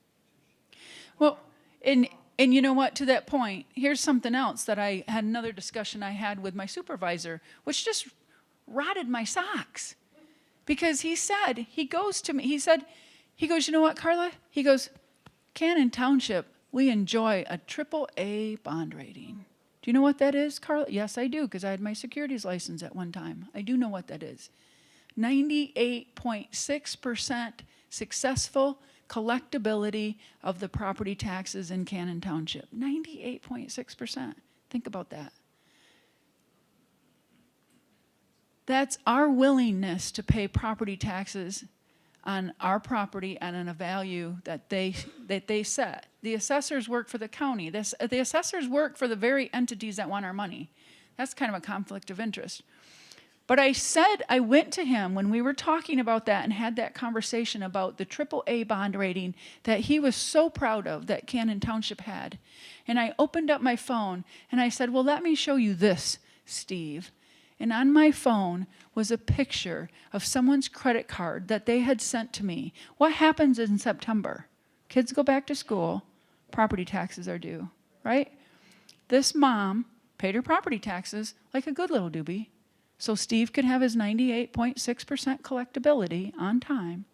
Speaker 2: Well, and you know what, to that point, here's something else that I had another discussion I had with my supervisor, which just rotted my socks. Because he goes, you know what, Carla? He goes, Cannon Township, we enjoy a AAA bond rating. Do you know what that is, Carla? Yes, I do, because I had my securities license at one time. I do know what that is. 98.6% successful collectability of the property taxes in Cannon Township. 98.6%. Think about that. That's our willingness to pay property taxes on our property and on a value that they set. The assessors work for the county. The assessors work for the very entities that want our money. That's kind of a conflict of interest. But I went to him when we were talking about that and had that conversation about the AAA bond rating that he was so proud of that Cannon Township had. And I opened up my phone and I said, well, let me show you this, Steve. And on my phone was a picture of someone's credit card that they had sent to me. What happens in September? Kids go back to school, property taxes are due, right? This mom paid her property taxes like a good little doobie, so Steve could have his 98.6% collectability on time.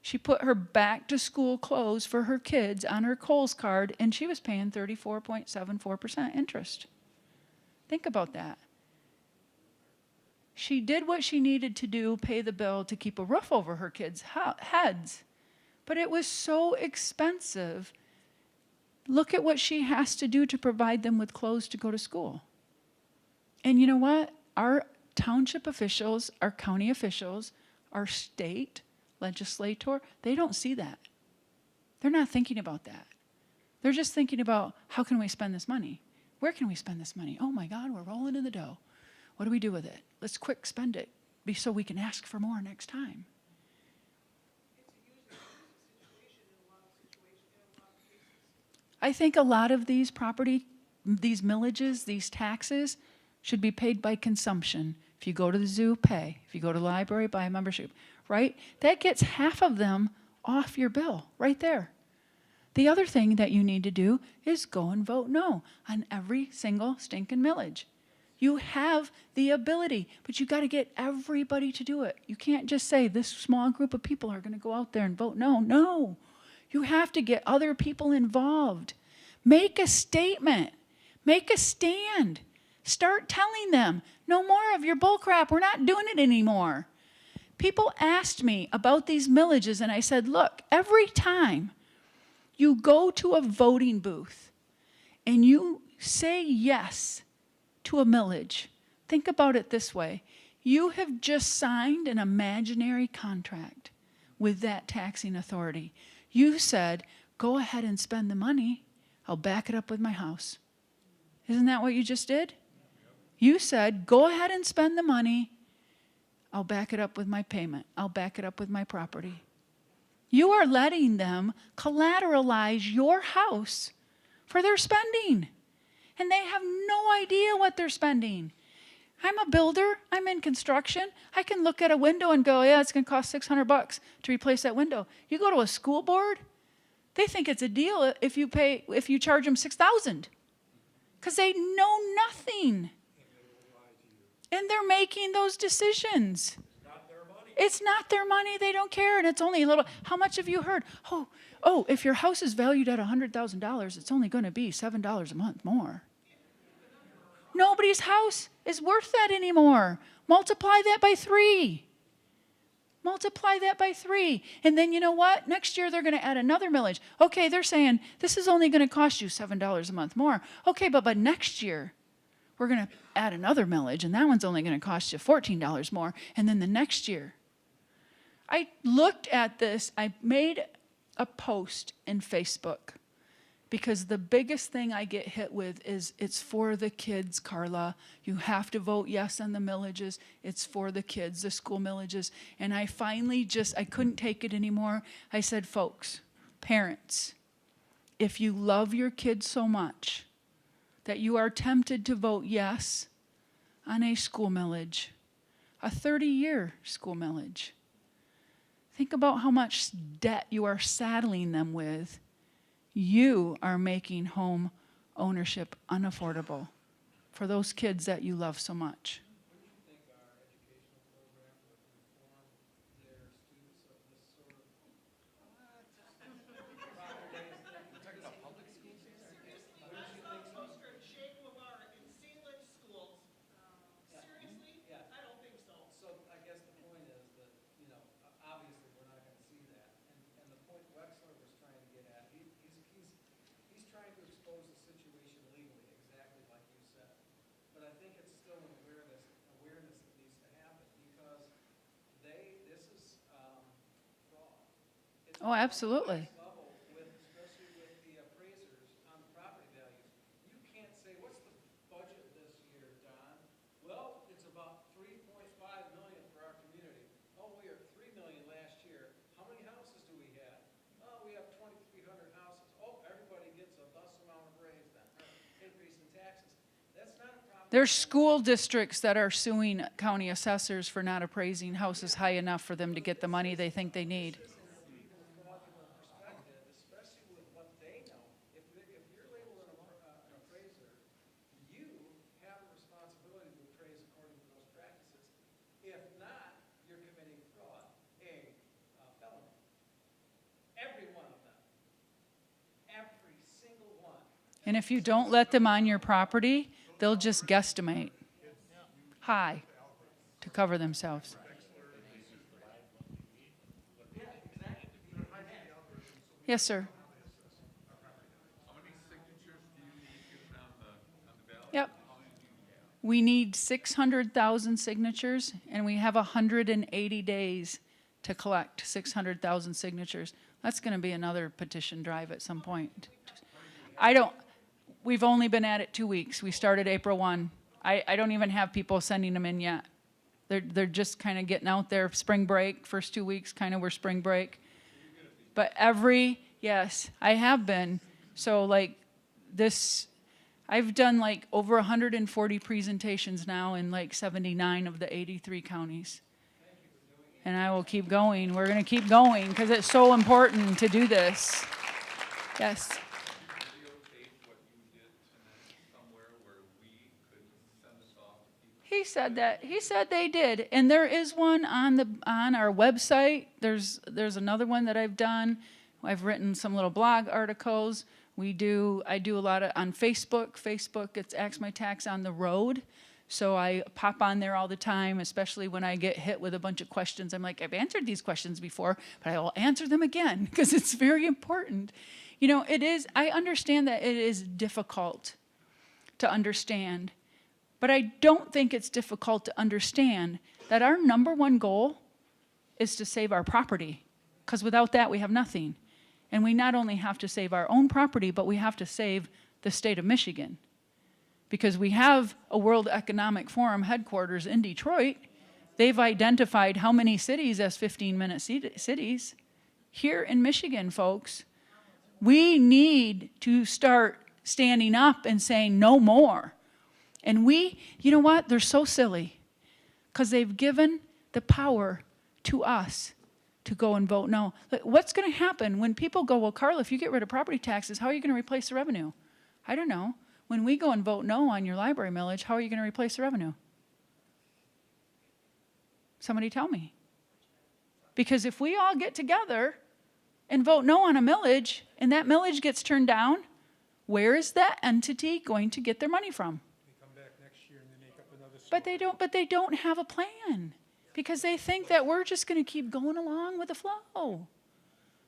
Speaker 2: She put her back to school clothes for her kids on her Kohl's card, and she was paying 34.74% interest. Think about that. She did what she needed to do, pay the bill to keep a roof over her kids' heads. But it was so expensive. Look at what she has to do to provide them with clothes to go to school. And you know what? Our township officials, our county officials, our state legislator, they don't see that. They're not thinking about that. They're just thinking about, how can we spend this money? Where can we spend this money? Oh my God, we're rolling in the dough. What do we do with it? Let's quick spend it so we can ask for more next time. I think a lot of these these millages, these taxes should be paid by consumption. If you go to the zoo, pay. If you go to the library, buy a membership, right? That gets half of them off your bill right there. The other thing that you need to do is go and vote no on every single stinking millage. You have the ability, but you got to get everybody to do it. You can't just say this small group of people are going to go out there and vote no. No, you have to get other people involved. Make a statement. Make a stand. Start telling them, no more of your bull crap. We're not doing it anymore. People asked me about these millages, and I said, look, every time you go to a voting booth and you say yes to a millage, think about it this way. You have just signed an imaginary contract with that taxing authority. You said, go ahead and spend the money. I'll back it up with my house. Isn't that what you just did? You said, go ahead and spend the money. I'll back it up with my payment. I'll back it up with my property. You are letting them collateralize your house for their spending. And they have no idea what they're spending. I'm a builder. I'm in construction. I can look at a window and go, yeah, it's going to cost $600 to replace that window. You go to a school board, they think it's a deal if you charge them $6,000 because they know nothing. And they're making those decisions. It's not their money. They don't care. And it's only a little. How much have you heard? Oh, if your house is valued at $100,000, it's only going to be $7 a month more. Nobody's house is worth that anymore. Multiply that by 3. Multiply that by 3. And then you know what? Next year they're going to add another millage. Okay, they're saying this is only going to cost you $7 a month more. Okay, but next year we're going to add another millage, and that one's only going to cost you $14 more. And then the next year. I looked at this. I made a post in Facebook because the biggest thing I get hit with is it's for the kids, Carla. You have to vote yes on the millages. It's for the kids, the school millages. And I finally I couldn't take it anymore. I said, folks, parents, if you love your kids so much that you are tempted to vote yes on a school millage, a 30-year school millage, think about how much debt you are saddling them with. You are making home ownership unaffordable for those kids that you love so much.
Speaker 5: What do you think our educational program would inform their students of this sort of
Speaker 4: Poster in Shea Boulevard in Sealand schools. Seriously?
Speaker 5: Yeah.
Speaker 4: I don't think so.
Speaker 5: So I guess the point is that, obviously we're not going to see that. And the point Wexler was trying to get at, he's trying to expose the situation legally, exactly like you said. But I think it's still an awareness that needs to happen because this is fraud. It's
Speaker 2: Oh, absolutely.
Speaker 5: level especially with the appraisers on the property values. You can't say, what's the budget this year, Don? Well, it's about $3.5 million for our community. Oh, we are $3 million last year. How many houses do we have? Oh, we have 2,300 houses. Oh, everybody gets a thus amount of raise then, or increase in taxes. That's not a problem.
Speaker 2: There's school districts that are suing county assessors for not appraising houses high enough for them to get the money they think they need.
Speaker 5: Perspective, especially with what they know. If you're labeled an appraiser, you have a responsibility to appraise according to those practices. If not, you're committing fraud, a felony. Every one of them. Every single one.
Speaker 2: And if you don't let them on your property, they'll just guesstimate high to cover themselves. Yes, sir. Yep. We need 600,000 signatures, and we have 180 days to collect 600,000 signatures. That's going to be another petition drive at some point. We've only been at it 2 weeks. We started April 1. I don't even have people sending them in yet. They're just kind of getting out there. Spring break, first 2 weeks, kind of were spring break. But yes, I have been. So like this, I've done like over 140 presentations now in like 79 of the 83 counties. And I will keep going. We're going to keep going because it's so important to do this. Yes. He said that. He said they did, and there is one on our website. There's another one that I've done. I've written some little blog articles. I do a lot on Facebook. Facebook, it's AxMITax on the road. So I pop on there all the time, especially when I get hit with a bunch of questions. I'm like, I've answered these questions before, but I will answer them again because it's very important. It is. I understand that it is difficult to understand. But I don't think it's difficult to understand that our number one goal is to save our property, because without that, we have nothing. And we not only have to save our own property, but we have to save the state of Michigan, because we have a World Economic Forum headquarters in Detroit. They've identified how many cities as 15-minute cities. Here in Michigan, folks, we need to start standing up and saying no more. And you know what? They're so silly because they've given the power to us to go and vote no. Like, what's going to happen when people go, well, Carla, if you get rid of property taxes, how are you going to replace the revenue? I don't know. When we go and vote no on your library millage, how are you going to replace the revenue? Somebody tell me. Because if we all get together and vote no on a millage, and that millage gets turned down, where is that entity going to get their money from?
Speaker 3: They come back next year and they make up another story.
Speaker 2: But they don't have a plan because they think that we're just going to keep going along with the flow.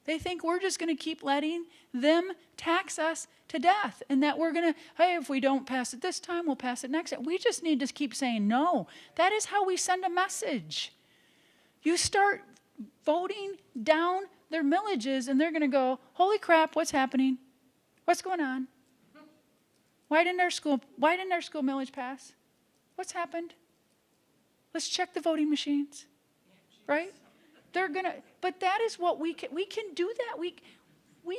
Speaker 2: They think we're just going to keep letting them tax us to death and that we're going to, hey, if we don't pass it this time, we'll pass it next time. We just need to keep saying no. That is how we send a message. You start voting down their millages and they're going to go, holy crap, what's happening? What's going on? Why didn't our school millage pass? What's happened? Let's check the voting machines. Right? They're going to, but that is what we can do that. We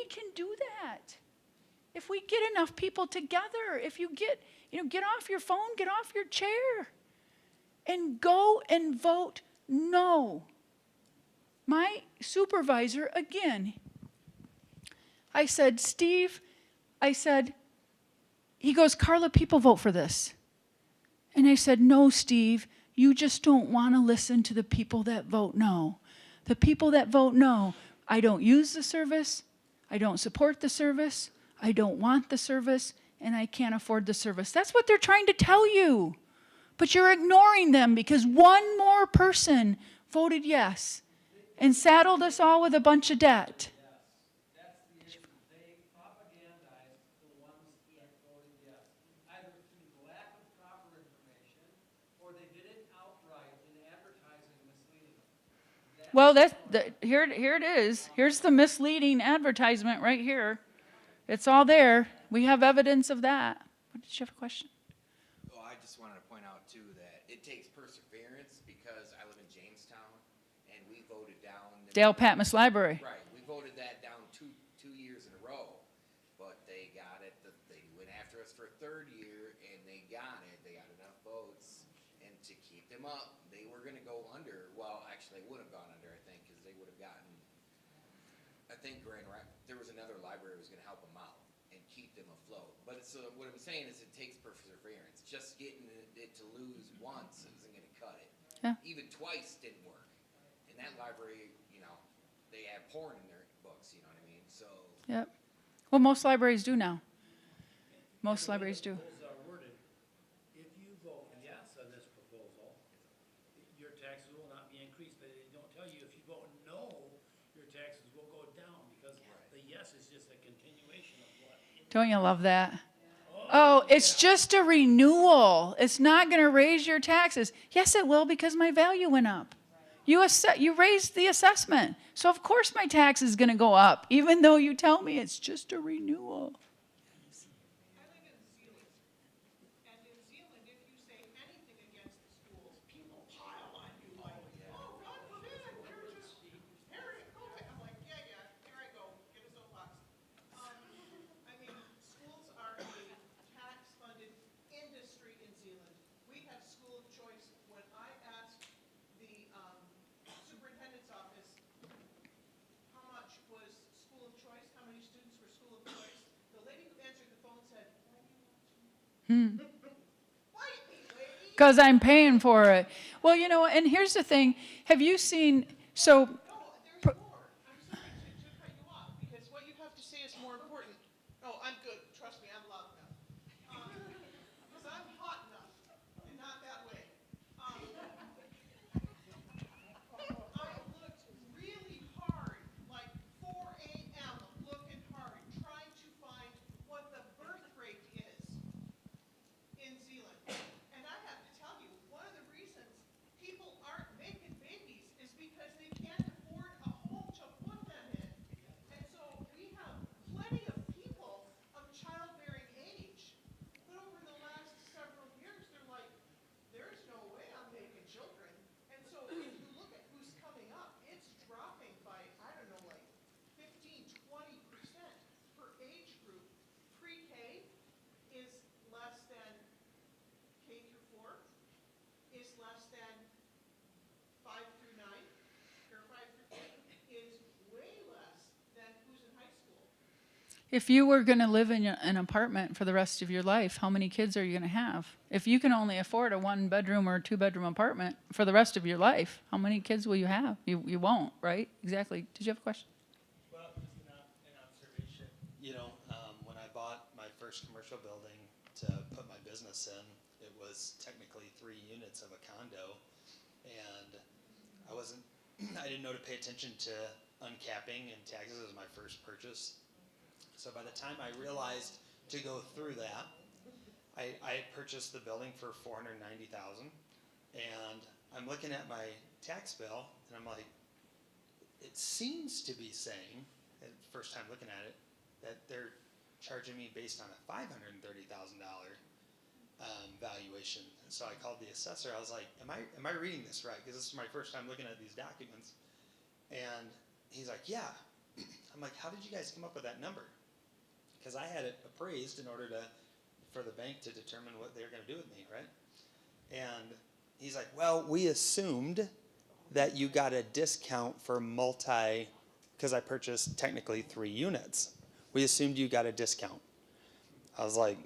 Speaker 2: can do that. If we get enough people together, if you get off your phone, get off your chair and go and vote no. My supervisor, again, I said, Steve, he goes, Carla, people vote for this. And I said, no, Steve, you just don't want to listen to the people that vote no. The people that vote no, I don't use the service, I don't support the service, I don't want the service, and I can't afford the service. That's what they're trying to tell you. But you're ignoring them because one more person voted yes and saddled us all with a bunch of debt.
Speaker 5: That's the issue. They propagandize the ones that voted yes, either through the lack of proper information or they did it outright in advertising misleading them.
Speaker 2: Well, here it is. Here's the misleading advertisement right here. It's all there. We have evidence of that. Did you have a question?
Speaker 6: Well, I just wanted to point out too that it takes perseverance because I live in Jamestown and we voted down
Speaker 2: Dale Patmos Library.
Speaker 6: Right, we voted that down two years in a row, but they got it. They went after us for a third year and they got it. They got enough votes, and to keep them up, they were going to go under. Well, actually, they would have gone under, I think, because they would have gotten. I think there was another library that was going to help them out and keep them afloat. But what I'm saying is it takes perseverance. Just getting it to lose once isn't going to cut it.
Speaker 2: Yeah.
Speaker 6: Even twice didn't work. And that library, they have porn in their books, you know what I mean? So.
Speaker 2: Yep. Well, most libraries do now. Most libraries do.
Speaker 7: Rules are worded, if you vote yes on this proposal, your taxes will not be increased, but they don't tell you if you vote no, your taxes will go down, because the yes is just a continuation of what?
Speaker 2: Don't you love that? Oh, it's just a renewal. It's not going to raise your taxes. Yes, it will because my value went up. You raised the assessment. So, of course, my tax is going to go up, even though you tell me it's just a renewal.
Speaker 4: I live in Zealand, and in Zealand, if you say anything against the schools, people pile on you like, oh, God forbid, you're just, Harry, go away. I'm like, yeah, here I go, get a soapbox. I mean, schools are a tax-funded industry in Zealand. We have school of choice. When I asked the superintendent's office, how much was school of choice, how many students were school of choice, the lady who answered the phone said, why do you want to? Quiet me, lady.
Speaker 2: Because I'm paying for it. Well, and here's the thing. Have you seen, so,
Speaker 4: No, there's more. I'm sorry to cut you off, because what you have to say is more important. Oh, I'm good. Trust me, I'm loud enough. Because I'm hot enough, and not that way. I looked really hard, like 4 a.m., looking hard, trying to find what the birth rate is in Zealand. And I have to tell you, one of the reasons people aren't making babies is because they can't afford less than 5 through 9, or 5 through 8, is way less than who's in high school.
Speaker 2: If you were going to live in an apartment for the rest of your life, how many kids are you going to have? If you can only afford a 1-bedroom or 2-bedroom apartment for the rest of your life, how many kids will you have? You won't, right? Exactly. Did you have a question?
Speaker 8: Well, just an observation. You know, when I bought my first commercial building to put my business in, it was technically 3 units of a condo, and I didn't know to pay attention to uncapping and taxes. It was my first purchase. So by the time I realized to go through that, I had purchased the building for $490,000, and I'm looking at my tax bill, and I'm like, it seems to be saying, first time looking at it, that they're charging me based on a $530,000 valuation. So I called the assessor. I was like, am I reading this right? Because this is my first time looking at these documents. And he's like, yeah. I'm like, how did you guys come up with that number? Because I had it appraised in order for the bank to determine what they were going to do with me, right? And he's like, well, we assumed that you got a discount for because I purchased technically 3 units. We assumed you got a discount. I was like,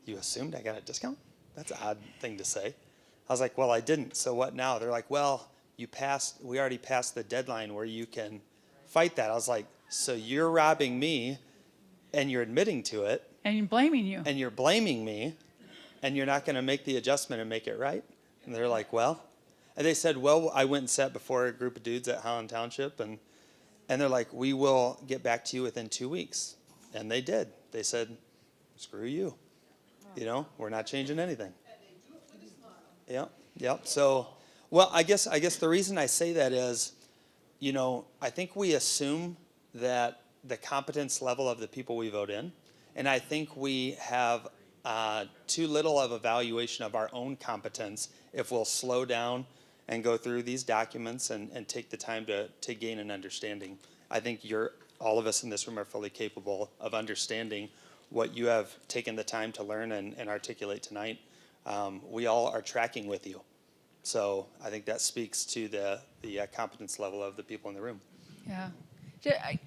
Speaker 8: you assumed I got a discount? That's an odd thing to say. I was like, well, I didn't. So what now? They're like, well, we already passed the deadline where you can fight that. I was like, so you're robbing me and you're admitting to it.
Speaker 2: And blaming you.
Speaker 8: And you're blaming me, and you're not going to make the adjustment and make it right? And they're like, well, and they said, well, I went and sat before a group of dudes at Holland Township, and they're like, we will get back to you within 2 weeks. And they did. They said, screw you. You know, we're not changing anything. Yep. So, well, I guess the reason I say that is, you know, I think we assume that the competence level of the people we vote in, and I think we have too little of evaluation of our own competence if we'll slow down and go through these documents and take the time to gain an understanding. I think all of us in this room are fully capable of understanding what you have taken the time to learn and articulate tonight. We all are tracking with you. So I think that speaks to the competence level of the people in the room.
Speaker 2: Yeah.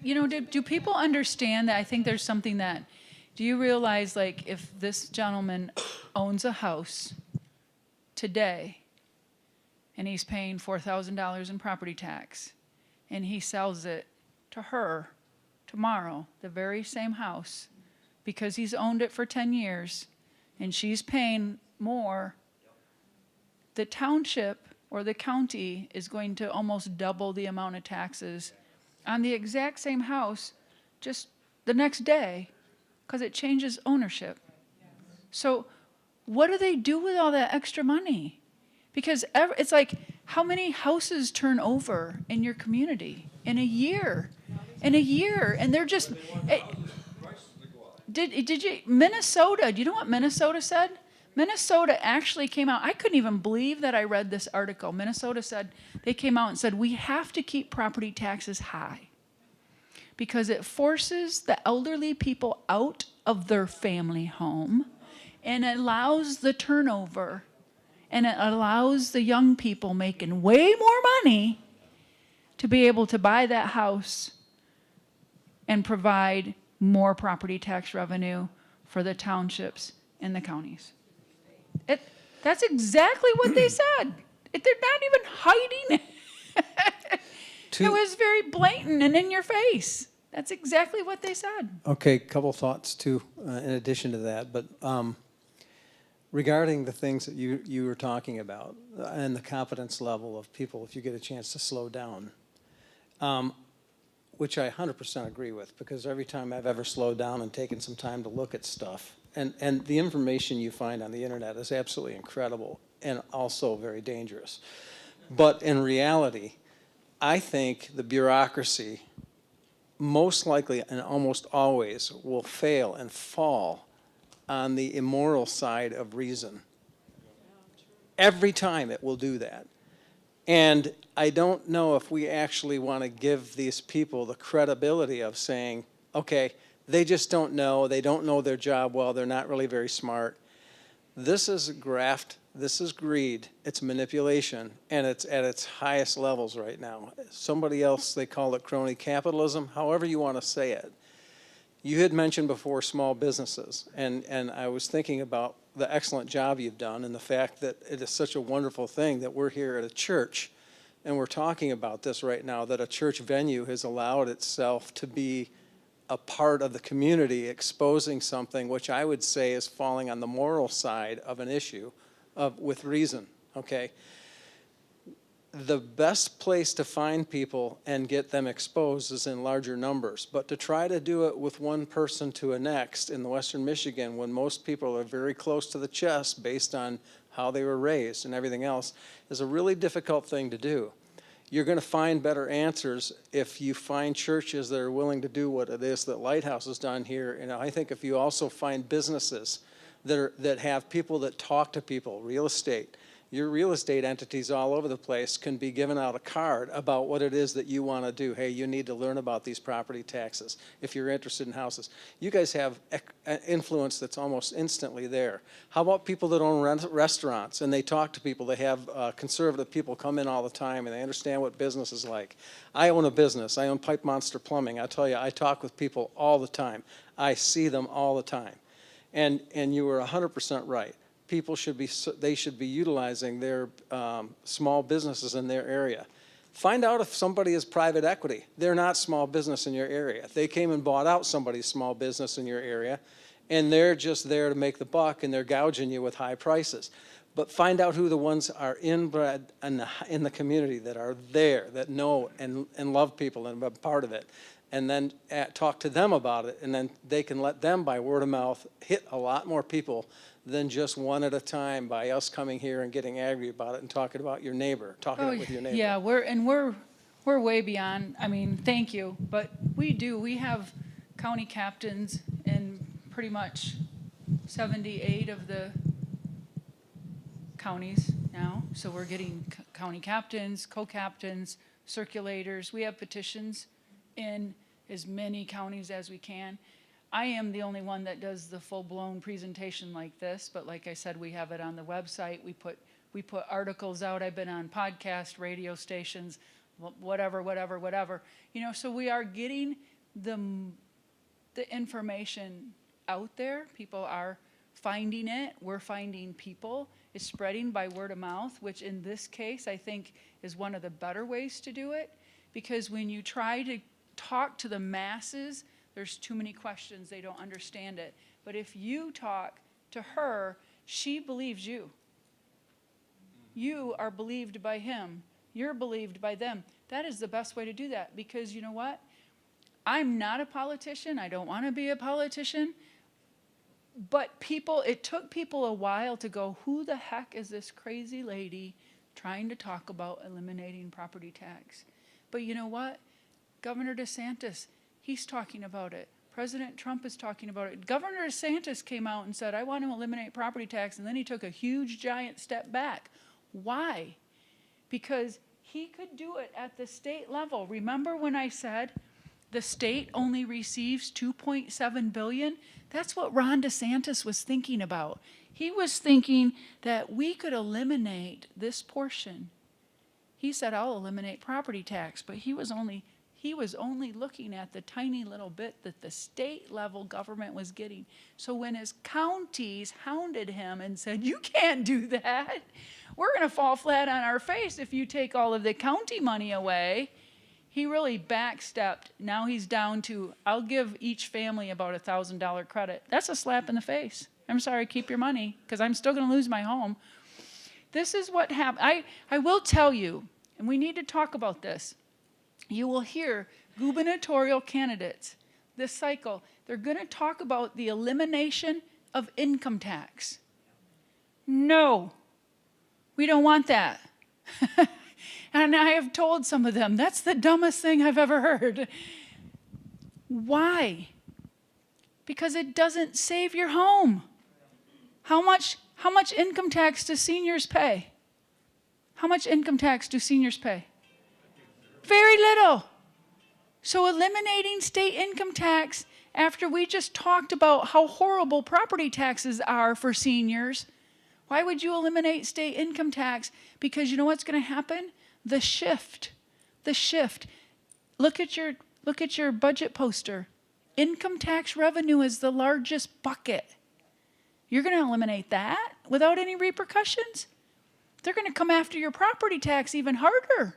Speaker 2: You know, do people understand that? I think there's something that, do you realize, like, if this gentleman owns a house today and he's paying $4,000 in property tax and he sells it to her tomorrow, the very same house, because he's owned it for 10 years and she's paying more, the township or the county is going to almost double the amount of taxes on the exact same house just the next day because it changes ownership. So what do they do with all that extra money? Because it's like, how many houses turn over in your community in a year? In a year, and they're just, did you, Minnesota, do you know what Minnesota said? Minnesota actually came out, I couldn't even believe that I read this article. Minnesota said, they came out and said, we have to keep property taxes high because it forces the elderly people out of their family home and it allows the turnover and it allows the young people making way more money to be able to buy that house and provide more property tax revenue for the townships and the counties. That's exactly what they said. They're not even hiding it. It was very blatant and in your face. That's exactly what they said.
Speaker 9: Okay, couple thoughts too, in addition to that. But regarding the things that you were talking about and the competence level of people, if you get a chance to slow down, which I 100% agree with, because every time I've ever slowed down and taken some time to look at stuff, and the information you find on the internet is absolutely incredible and also very dangerous. But in reality, I think the bureaucracy most likely and almost always will fail and fall on the immoral side of reason. Every time it will do that. And I don't know if we actually want to give these people the credibility of saying, okay, they just don't know, they don't know their job well, they're not really very smart. This is graft, this is greed, it's manipulation, and it's at its highest levels right now. Somebody else, they call it crony capitalism, however you want to say it. You had mentioned before small businesses, and I was thinking about the excellent job you've done and the fact that it is such a wonderful thing that we're here at a church and we're talking about this right now, that a church venue has allowed itself to be a part of the community, exposing something which I would say is falling on the moral side of an issue with reason, okay? The best place to find people and get them exposed is in larger numbers, but to try to do it with one person to a next in Western Michigan, when most people are very close to the chest based on how they were raised and everything else, is a really difficult thing to do. You're going to find better answers if you find churches that are willing to do what it is that Lighthouse has done here. And I think if you also find businesses that have people that talk to people, real estate, your real estate entities all over the place can be given out a card about what it is that you want to do. Hey, you need to learn about these property taxes if you're interested in houses. You guys have influence that's almost instantly there. How about people that own restaurants and they talk to people? They have conservative people come in all the time and they understand what business is like. I own a business. I own Pipe Monster Plumbing. I tell you, I talk with people all the time. I see them all the time. And you were 100% right. People should be utilizing their small businesses in their area. Find out if somebody is private equity. They're not small business in your area. They came and bought out somebody's small business in your area, and they're just there to make the buck, and they're gouging you with high prices. But find out who the ones are inbred in the community that are there, that know and love people and are part of it. And then talk to them about it, and then they can let them, by word of mouth, hit a lot more people than just one at a time by us coming here and getting angry about it and talking about your neighbor, talking it with your neighbor.
Speaker 2: Yeah, we're way beyond, I mean, thank you, but we have county captains in pretty much 78 of the counties now. So we're getting county captains, co-captains, circulators. We have petitions in as many counties as we can. I am the only one that does the full-blown presentation like this, but like I said, we have it on the website. We put articles out. I've been on podcast, radio stations, whatever. You know, so we are getting the information out there. People are finding it. We're finding people. It's spreading by word of mouth, which in this case I think is one of the better ways to do it, because when you try to talk to the masses, there's too many questions, they don't understand it. But if you talk to her, she believes you. You are believed by him. You're believed by them. That is the best way to do that, because you know what? I'm not a politician. I don't want to be a politician. But it took people a while to go, who the heck is this crazy lady trying to talk about eliminating property tax? But you know what? Governor DeSantis, he's talking about it. President Trump is talking about it. Governor DeSantis came out and said, I want to eliminate property tax, and then he took a huge, giant step back. Why? Because he could do it at the state level. Remember when I said the state only receives $2.7 billion? That's what Ron DeSantis was thinking about. He was thinking that we could eliminate this portion. He said, I'll eliminate property tax, but he was only looking at the tiny little bit that the state level government was getting. So when his counties hounded him and said, you can't do that, we're going to fall flat on our face if you take all of the county money away, he really backstepped. Now he's down to, I'll give each family about $1,000 credit. That's a slap in the face. I'm sorry, keep your money, because I'm still going to lose my home. This is what happened. I will tell you, and we need to talk about this. You will hear gubernatorial candidates this cycle. They're going to talk about the elimination of income tax. No, we don't want that. And I have told some of them, that's the dumbest thing I've ever heard. Why? Because it doesn't save your home. How much income tax do seniors pay? How much income tax do seniors pay? Very little. So eliminating state income tax after we just talked about how horrible property taxes are for seniors, Why would you eliminate state income tax? Because you know what's going to happen? The shift. Look at your budget poster. Income tax revenue is the largest bucket. You're going to eliminate that without any repercussions? They're going to come after your property tax even harder.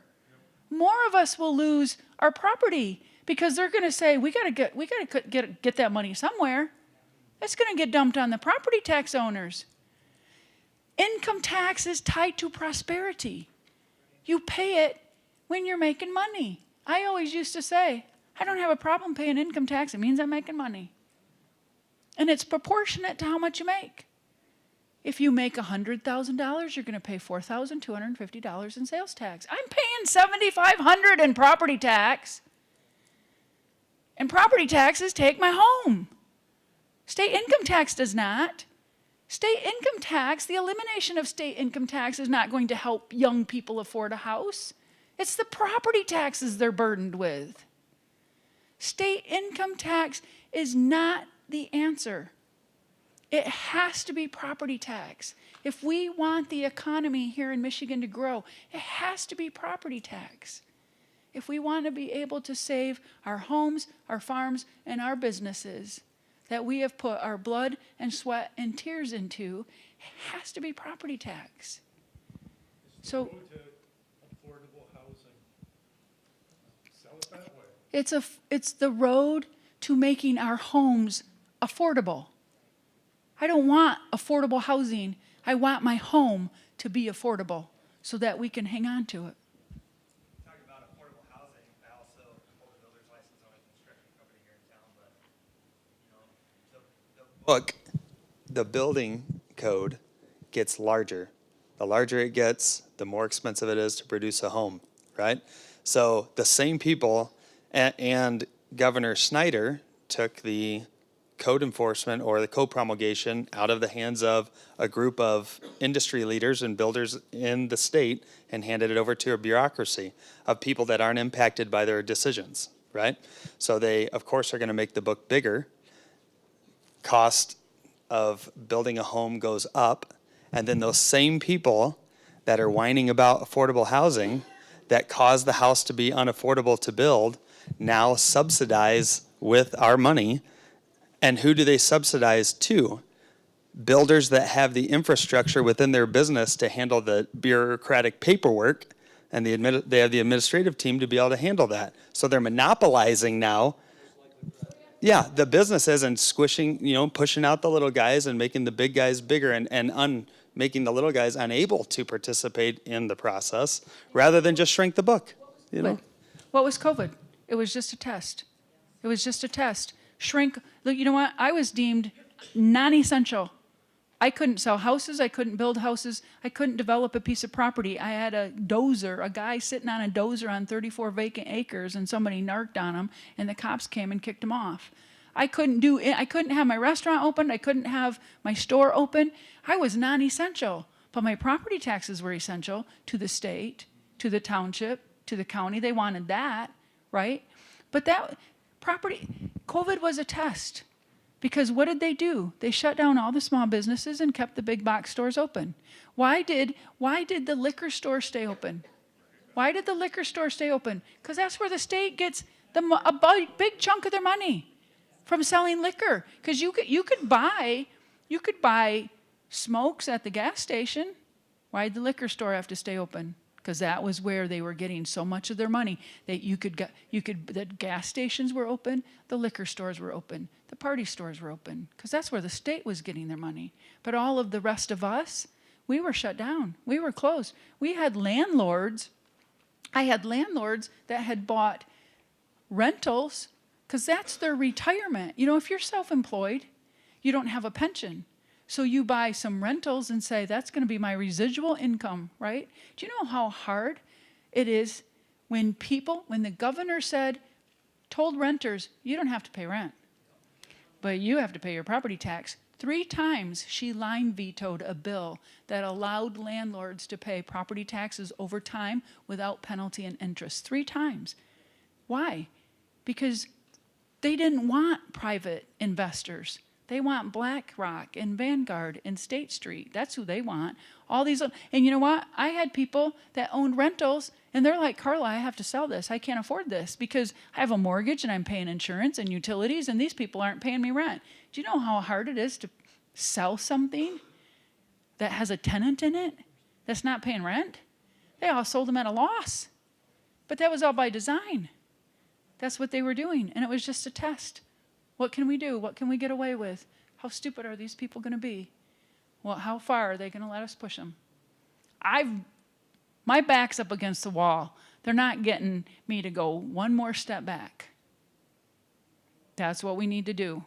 Speaker 2: More of us will lose our property because they're going to say, we got to get that money somewhere. It's going to get dumped on the property tax owners. Income tax is tied to prosperity. You pay it when you're making money. I always used to say, I don't have a problem paying income tax. It means I'm making money. And it's proportionate to how much you make. If you make $100,000, you're going to pay $4,250 in sales tax. I'm paying $7,500 in property tax. And property taxes take my home. State income tax does not. State income tax, the elimination of state income tax is not going to help young people afford a house. It's the property taxes they're burdened with. State income tax is not the answer. It has to be property tax. If we want the economy here in Michigan to grow, it has to be property tax. If we want to be able to save our homes, our farms, and our businesses that we have put our blood and sweat and tears into, it has to be property tax. So
Speaker 3: Go to affordable housing. Sell it that way.
Speaker 2: it's the road to making our homes affordable. I don't want affordable housing. I want my home to be affordable so that we can hang on to it.
Speaker 8: Talking about affordable housing, I also hold a builder's license on a construction company here in town, but, the book, the building code gets larger. The larger it gets, the more expensive it is to produce a home, right? So the same people, and Governor Snyder took the code enforcement or the code promulgation out of the hands of a group of industry leaders and builders in the state and handed it over to a bureaucracy of people that aren't impacted by their decisions, right? So they, of course, are going to make the book bigger. Cost of building a home goes up, and then those same people that are whining about affordable housing that cause the house to be unaffordable to build now subsidize with our money. And who do they subsidize to? Builders that have the infrastructure within their business to handle the bureaucratic paperwork, and they have the administrative team to be able to handle that. So they're monopolizing now. Yeah, the businesses and squishing, pushing out the little guys and making the big guys bigger and making the little guys unable to participate in the process rather than just shrink the book.
Speaker 2: What was COVID? It was just a test. It was just a test. Shrink. Look, you know what? I was deemed non-essential. I couldn't sell houses. I couldn't build houses. I couldn't develop a piece of property. I had a guy sitting on a dozer on 34 vacant acres, and somebody narked on him, and the cops came and kicked him off. I couldn't have my restaurant open. I couldn't have my store open. I was non-essential, but my property taxes were essential to the state, to the township, to the county. They wanted that, right? But COVID was a test. Because what did they do? They shut down all the small businesses and kept the big box stores open. Why did the liquor store stay open? Why did the liquor store stay open? Because that's where the state gets a big chunk of their money from selling liquor. Because you could buy smokes at the gas station. Why did the liquor store have to stay open? Because that was where they were getting so much of their money that the gas stations were open, the liquor stores were open, the party stores were open, because that's where the state was getting their money. But all of the rest of us, we were shut down. We were closed. We had landlords. I had landlords that had bought rentals because that's their retirement. If you're self-employed, you don't have a pension. So you buy some rentals and say, that's going to be my residual income, right? Do you know how hard it is when the governor told renters, you don't have to pay rent, but you have to pay your property tax. 3 times she line vetoed a bill that allowed landlords to pay property taxes over time without penalty and interest. 3 times. Why? Because they didn't want private investors. They want BlackRock and Vanguard and State Street. That's who they want. All these, and you know what? I had people that owned rentals, and they're like, Carla, I have to sell this. I can't afford this because I have a mortgage and I'm paying insurance and utilities, and these people aren't paying me rent. Do you know how hard it is to sell something that has a tenant in it that's not paying rent? They all sold them at a loss. But that was all by design. That's what they were doing, and it was just a test. What can we do? What can we get away with? How stupid are these people going to be? Well, how far are they going to let us push them? My back's up against the wall. They're not getting me to go one more step back. That's what we need to do.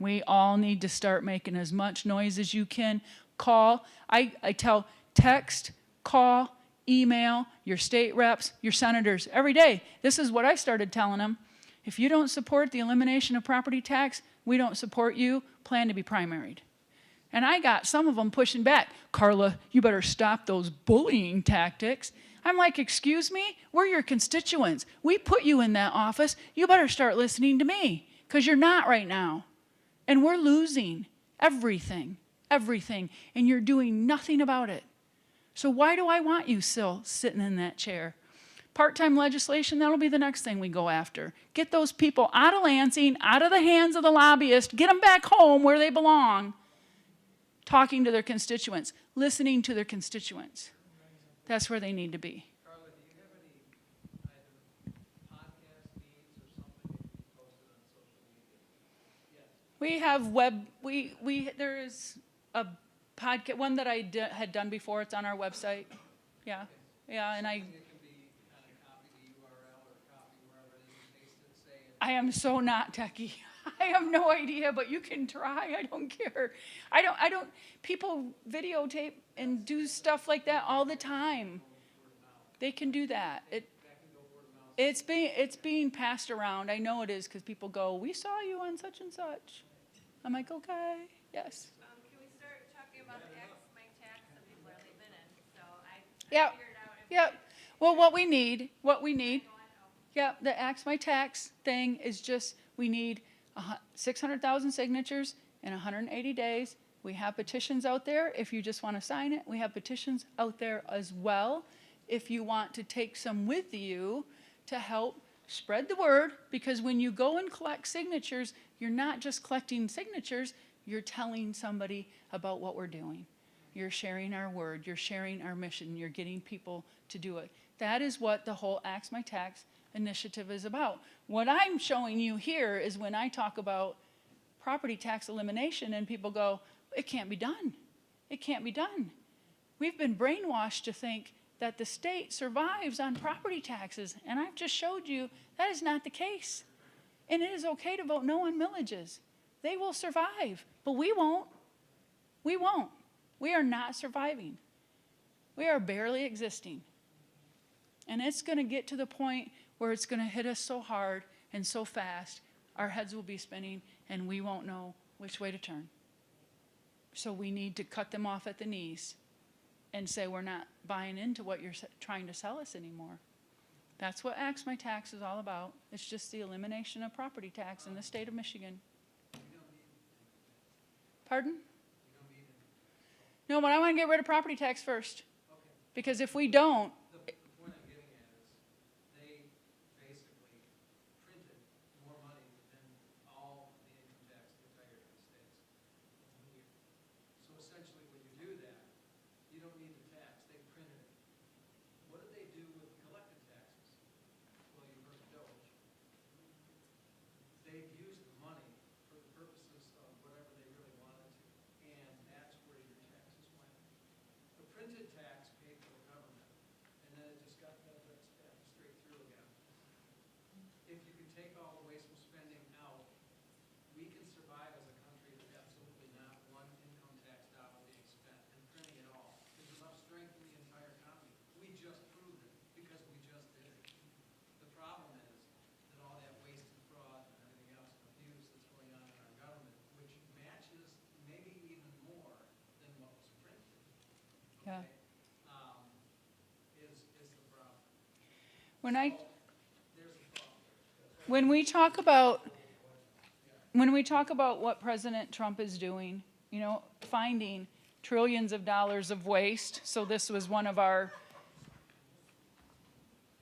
Speaker 2: We all need to start making as much noise as you can. Call. I tell, text, call, email your state reps, your senators every day. This is what I started telling them. If you don't support the elimination of property tax, we don't support you. Plan to be primaried. And I got some of them pushing back. Carla, you better stop those bullying tactics. I'm like, excuse me? We're your constituents. We put you in that office. You better start listening to me, because you're not right now. And we're losing everything, and you're doing nothing about it. So why do I want you still sitting in that chair? Part-time legislation, that'll be the next thing we go after. Get those people out of Lansing, out of the hands of the lobbyists, get them back home where they belong, talking to their constituents, listening to their constituents. That's where they need to be.
Speaker 5: Carla, do you have any either podcast feeds or something that you can post it on social media? Yes.
Speaker 2: We have there is a podcast, one that I had done before. It's on our website. Yeah, and
Speaker 5: It can be kind of copy the URL or copy wherever it is and paste it, say it.
Speaker 2: I am so not techie. I have no idea, but you can try. I don't care. I don't, people videotape and do stuff like that all the time. They can do that. It's being passed around. I know it is, because people go, we saw you on such and such. I'm like, okay, yes.
Speaker 10: Can we start talking about the AxMITax that people are leaving in? So I
Speaker 2: Yep.
Speaker 10: figured out if
Speaker 2: Yep. Well, what we need, yep, the AxMITax thing is just, we need 600,000 signatures in 180 days. We have petitions out there if you just want to sign it. We have petitions out there as well if you want to take some with you to help spread the word, because when you go and collect signatures, you're not just collecting signatures, you're telling somebody about what we're doing. You're sharing our word, you're sharing our mission, you're getting people to do it. That is what the whole AxMITax initiative is about. What I'm showing you here is when I talk about property tax elimination and people go, it can't be done. It can't be done. We've been brainwashed to think that the state survives on property taxes, and I've just showed you that is not the case. And it is okay to vote no on millages. They will survive, but we won't. We won't. We are not surviving. We are barely existing. And it's going to get to the point where it's going to hit us so hard and so fast, our heads will be spinning and we won't know which way to turn. So we need to cut them off at the knees and say we're not buying into what you're trying to sell us anymore. That's what AxMITax is all about. It's just the elimination of property tax in the state of Michigan. Pardon? No, but I want to get rid of property tax first. Because if we don't,
Speaker 5: The point I'm getting at is they basically printed more money than all the income tax in the entire United States. So essentially when you do that, you don't need the tax, they printed it. What did they do with collected taxes? Well, you heard Doge. They've used the money for the purposes of whatever they really wanted to, and that's where your taxes went. The printed tax paid for the government, and then it just got fed straight through again. If you can take all the wasteful spending out, we can survive as a country with absolutely not one income tax dollar being spent and printing it all. There's enough strength in the entire economy. We just proved it because we just did it. The problem is that all that waste and fraud and everything else and abuse that's going on in our government, which matches maybe even more than what was printed.
Speaker 2: yeah.
Speaker 5: Okay, is the problem.
Speaker 2: When I,
Speaker 5: There's the problem.
Speaker 2: when we talk about, when we talk about what President Trump is doing, you know, finding trillions of dollars of waste, so this was one of our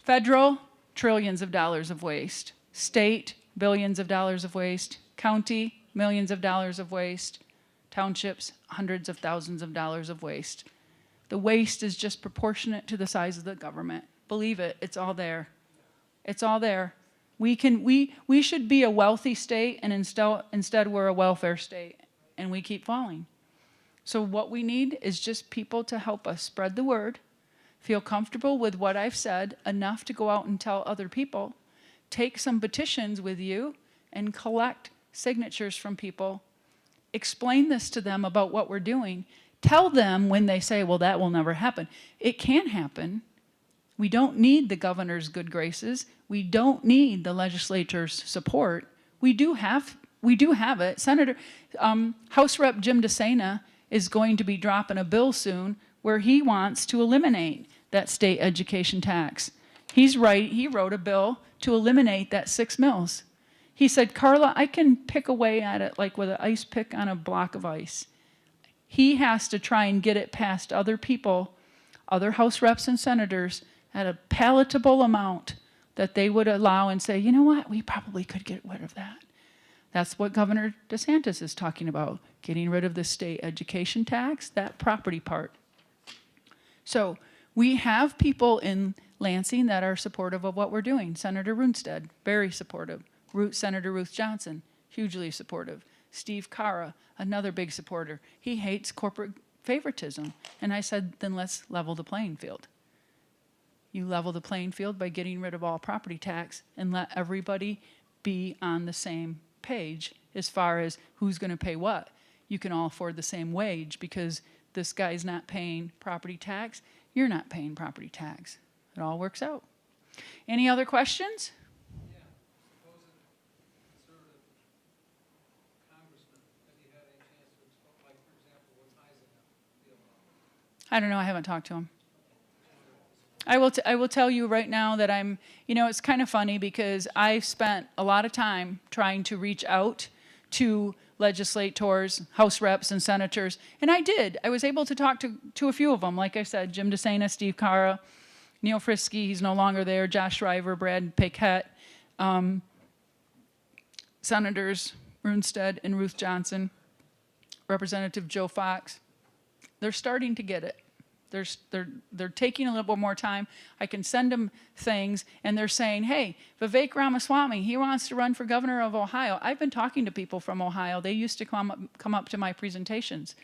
Speaker 2: federal trillions of dollars of waste, state billions of dollars of waste, county millions of dollars of waste, townships hundreds of thousands of dollars of waste. The waste is just proportionate to the size of the government. Believe it, it's all there. It's all there. We should be a wealthy state, and instead we're a welfare state, and we keep falling. So what we need is just people to help us spread the word, feel comfortable with what I've said, enough to go out and tell other people, take some petitions with you, and collect signatures from people, explain this to them about what we're doing, tell them when they say, well, that will never happen. It can happen. We don't need the governor's good graces. We don't need the legislature's support. We do have it. Senator, House Rep Jim DeSena is going to be dropping a bill soon where he wants to eliminate that state education tax. He wrote a bill to eliminate that 6 mills. He said, Carla, I can pick away at it like with an ice pick on a block of ice. He has to try and get it past other people, other House reps and senators, at a palatable amount that they would allow and say, you know what, we probably could get rid of that. That's what Governor DeSantis is talking about, getting rid of the state education tax, that property part. So we have people in Lansing that are supportive of what we're doing. Senator Runestad, very supportive. Senator Ruth Johnson, hugely supportive. Steve Carra, another big supporter. He hates corporate favoritism. And I said, then let's level the playing field. You level the playing field by getting rid of all property tax and let everybody be on the same page as far as who's going to pay what. You can all afford the same wage because this guy's not paying property tax, you're not paying property tax. It all works out. Any other questions?
Speaker 5: Yeah, supposing conservative congressman, have you had any chance to explain, like, for example, what's Eisenhower feel about it?
Speaker 2: I don't know, I haven't talked to him. I will tell you right now that I'm, you know, it's kind of funny because I've spent a lot of time trying to reach out to legislators, House reps and senators, and I did. I was able to talk to a few of them. Like I said, Jim DeSena, Steve Carra, Neil Frisky, he's no longer there, Josh Shriver, Brad Paquette, Senators Runestad and Ruth Johnson, Representative Joe Fox. They're starting to get it. They're taking a little bit more time. I can send them things, and they're saying, hey, Vivek Ramaswamy, he wants to run for governor of Ohio. I've been talking to people from Ohio. They used to come up to my presentations.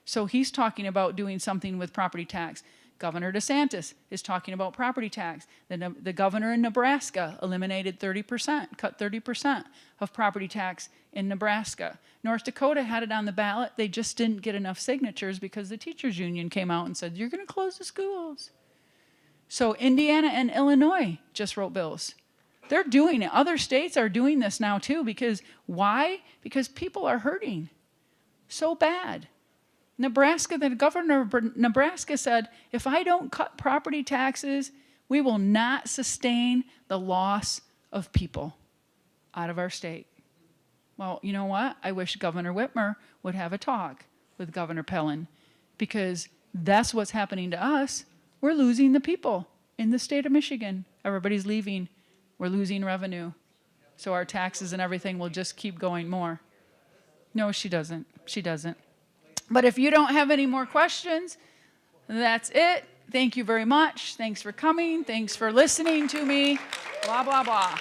Speaker 2: So he's talking about doing something with property tax. Governor DeSantis is talking about property tax. The governor in Nebraska eliminated 30%, cut 30% of property tax in Nebraska. North Dakota had it on the ballot. They just didn't get enough signatures because the teachers union came out and said, you're going to close the schools. So Indiana and Illinois just wrote bills. They're doing it. Other states are doing this now too because why? Because people are hurting so bad. Nebraska, the governor of Nebraska said, if I don't cut property taxes, we will not sustain the loss of people out of our state. Well, you know what? I wish Governor Whitmer would have a talk with Governor Pellin because that's what's happening to us. We're losing the people in the state of Michigan. Everybody's leaving. We're losing revenue. So our taxes and everything will just keep going more. No, she doesn't. She doesn't. But if you don't have any more questions, that's it. Thank you very much. Thanks for coming. Thanks for listening to me. Blah, blah, blah.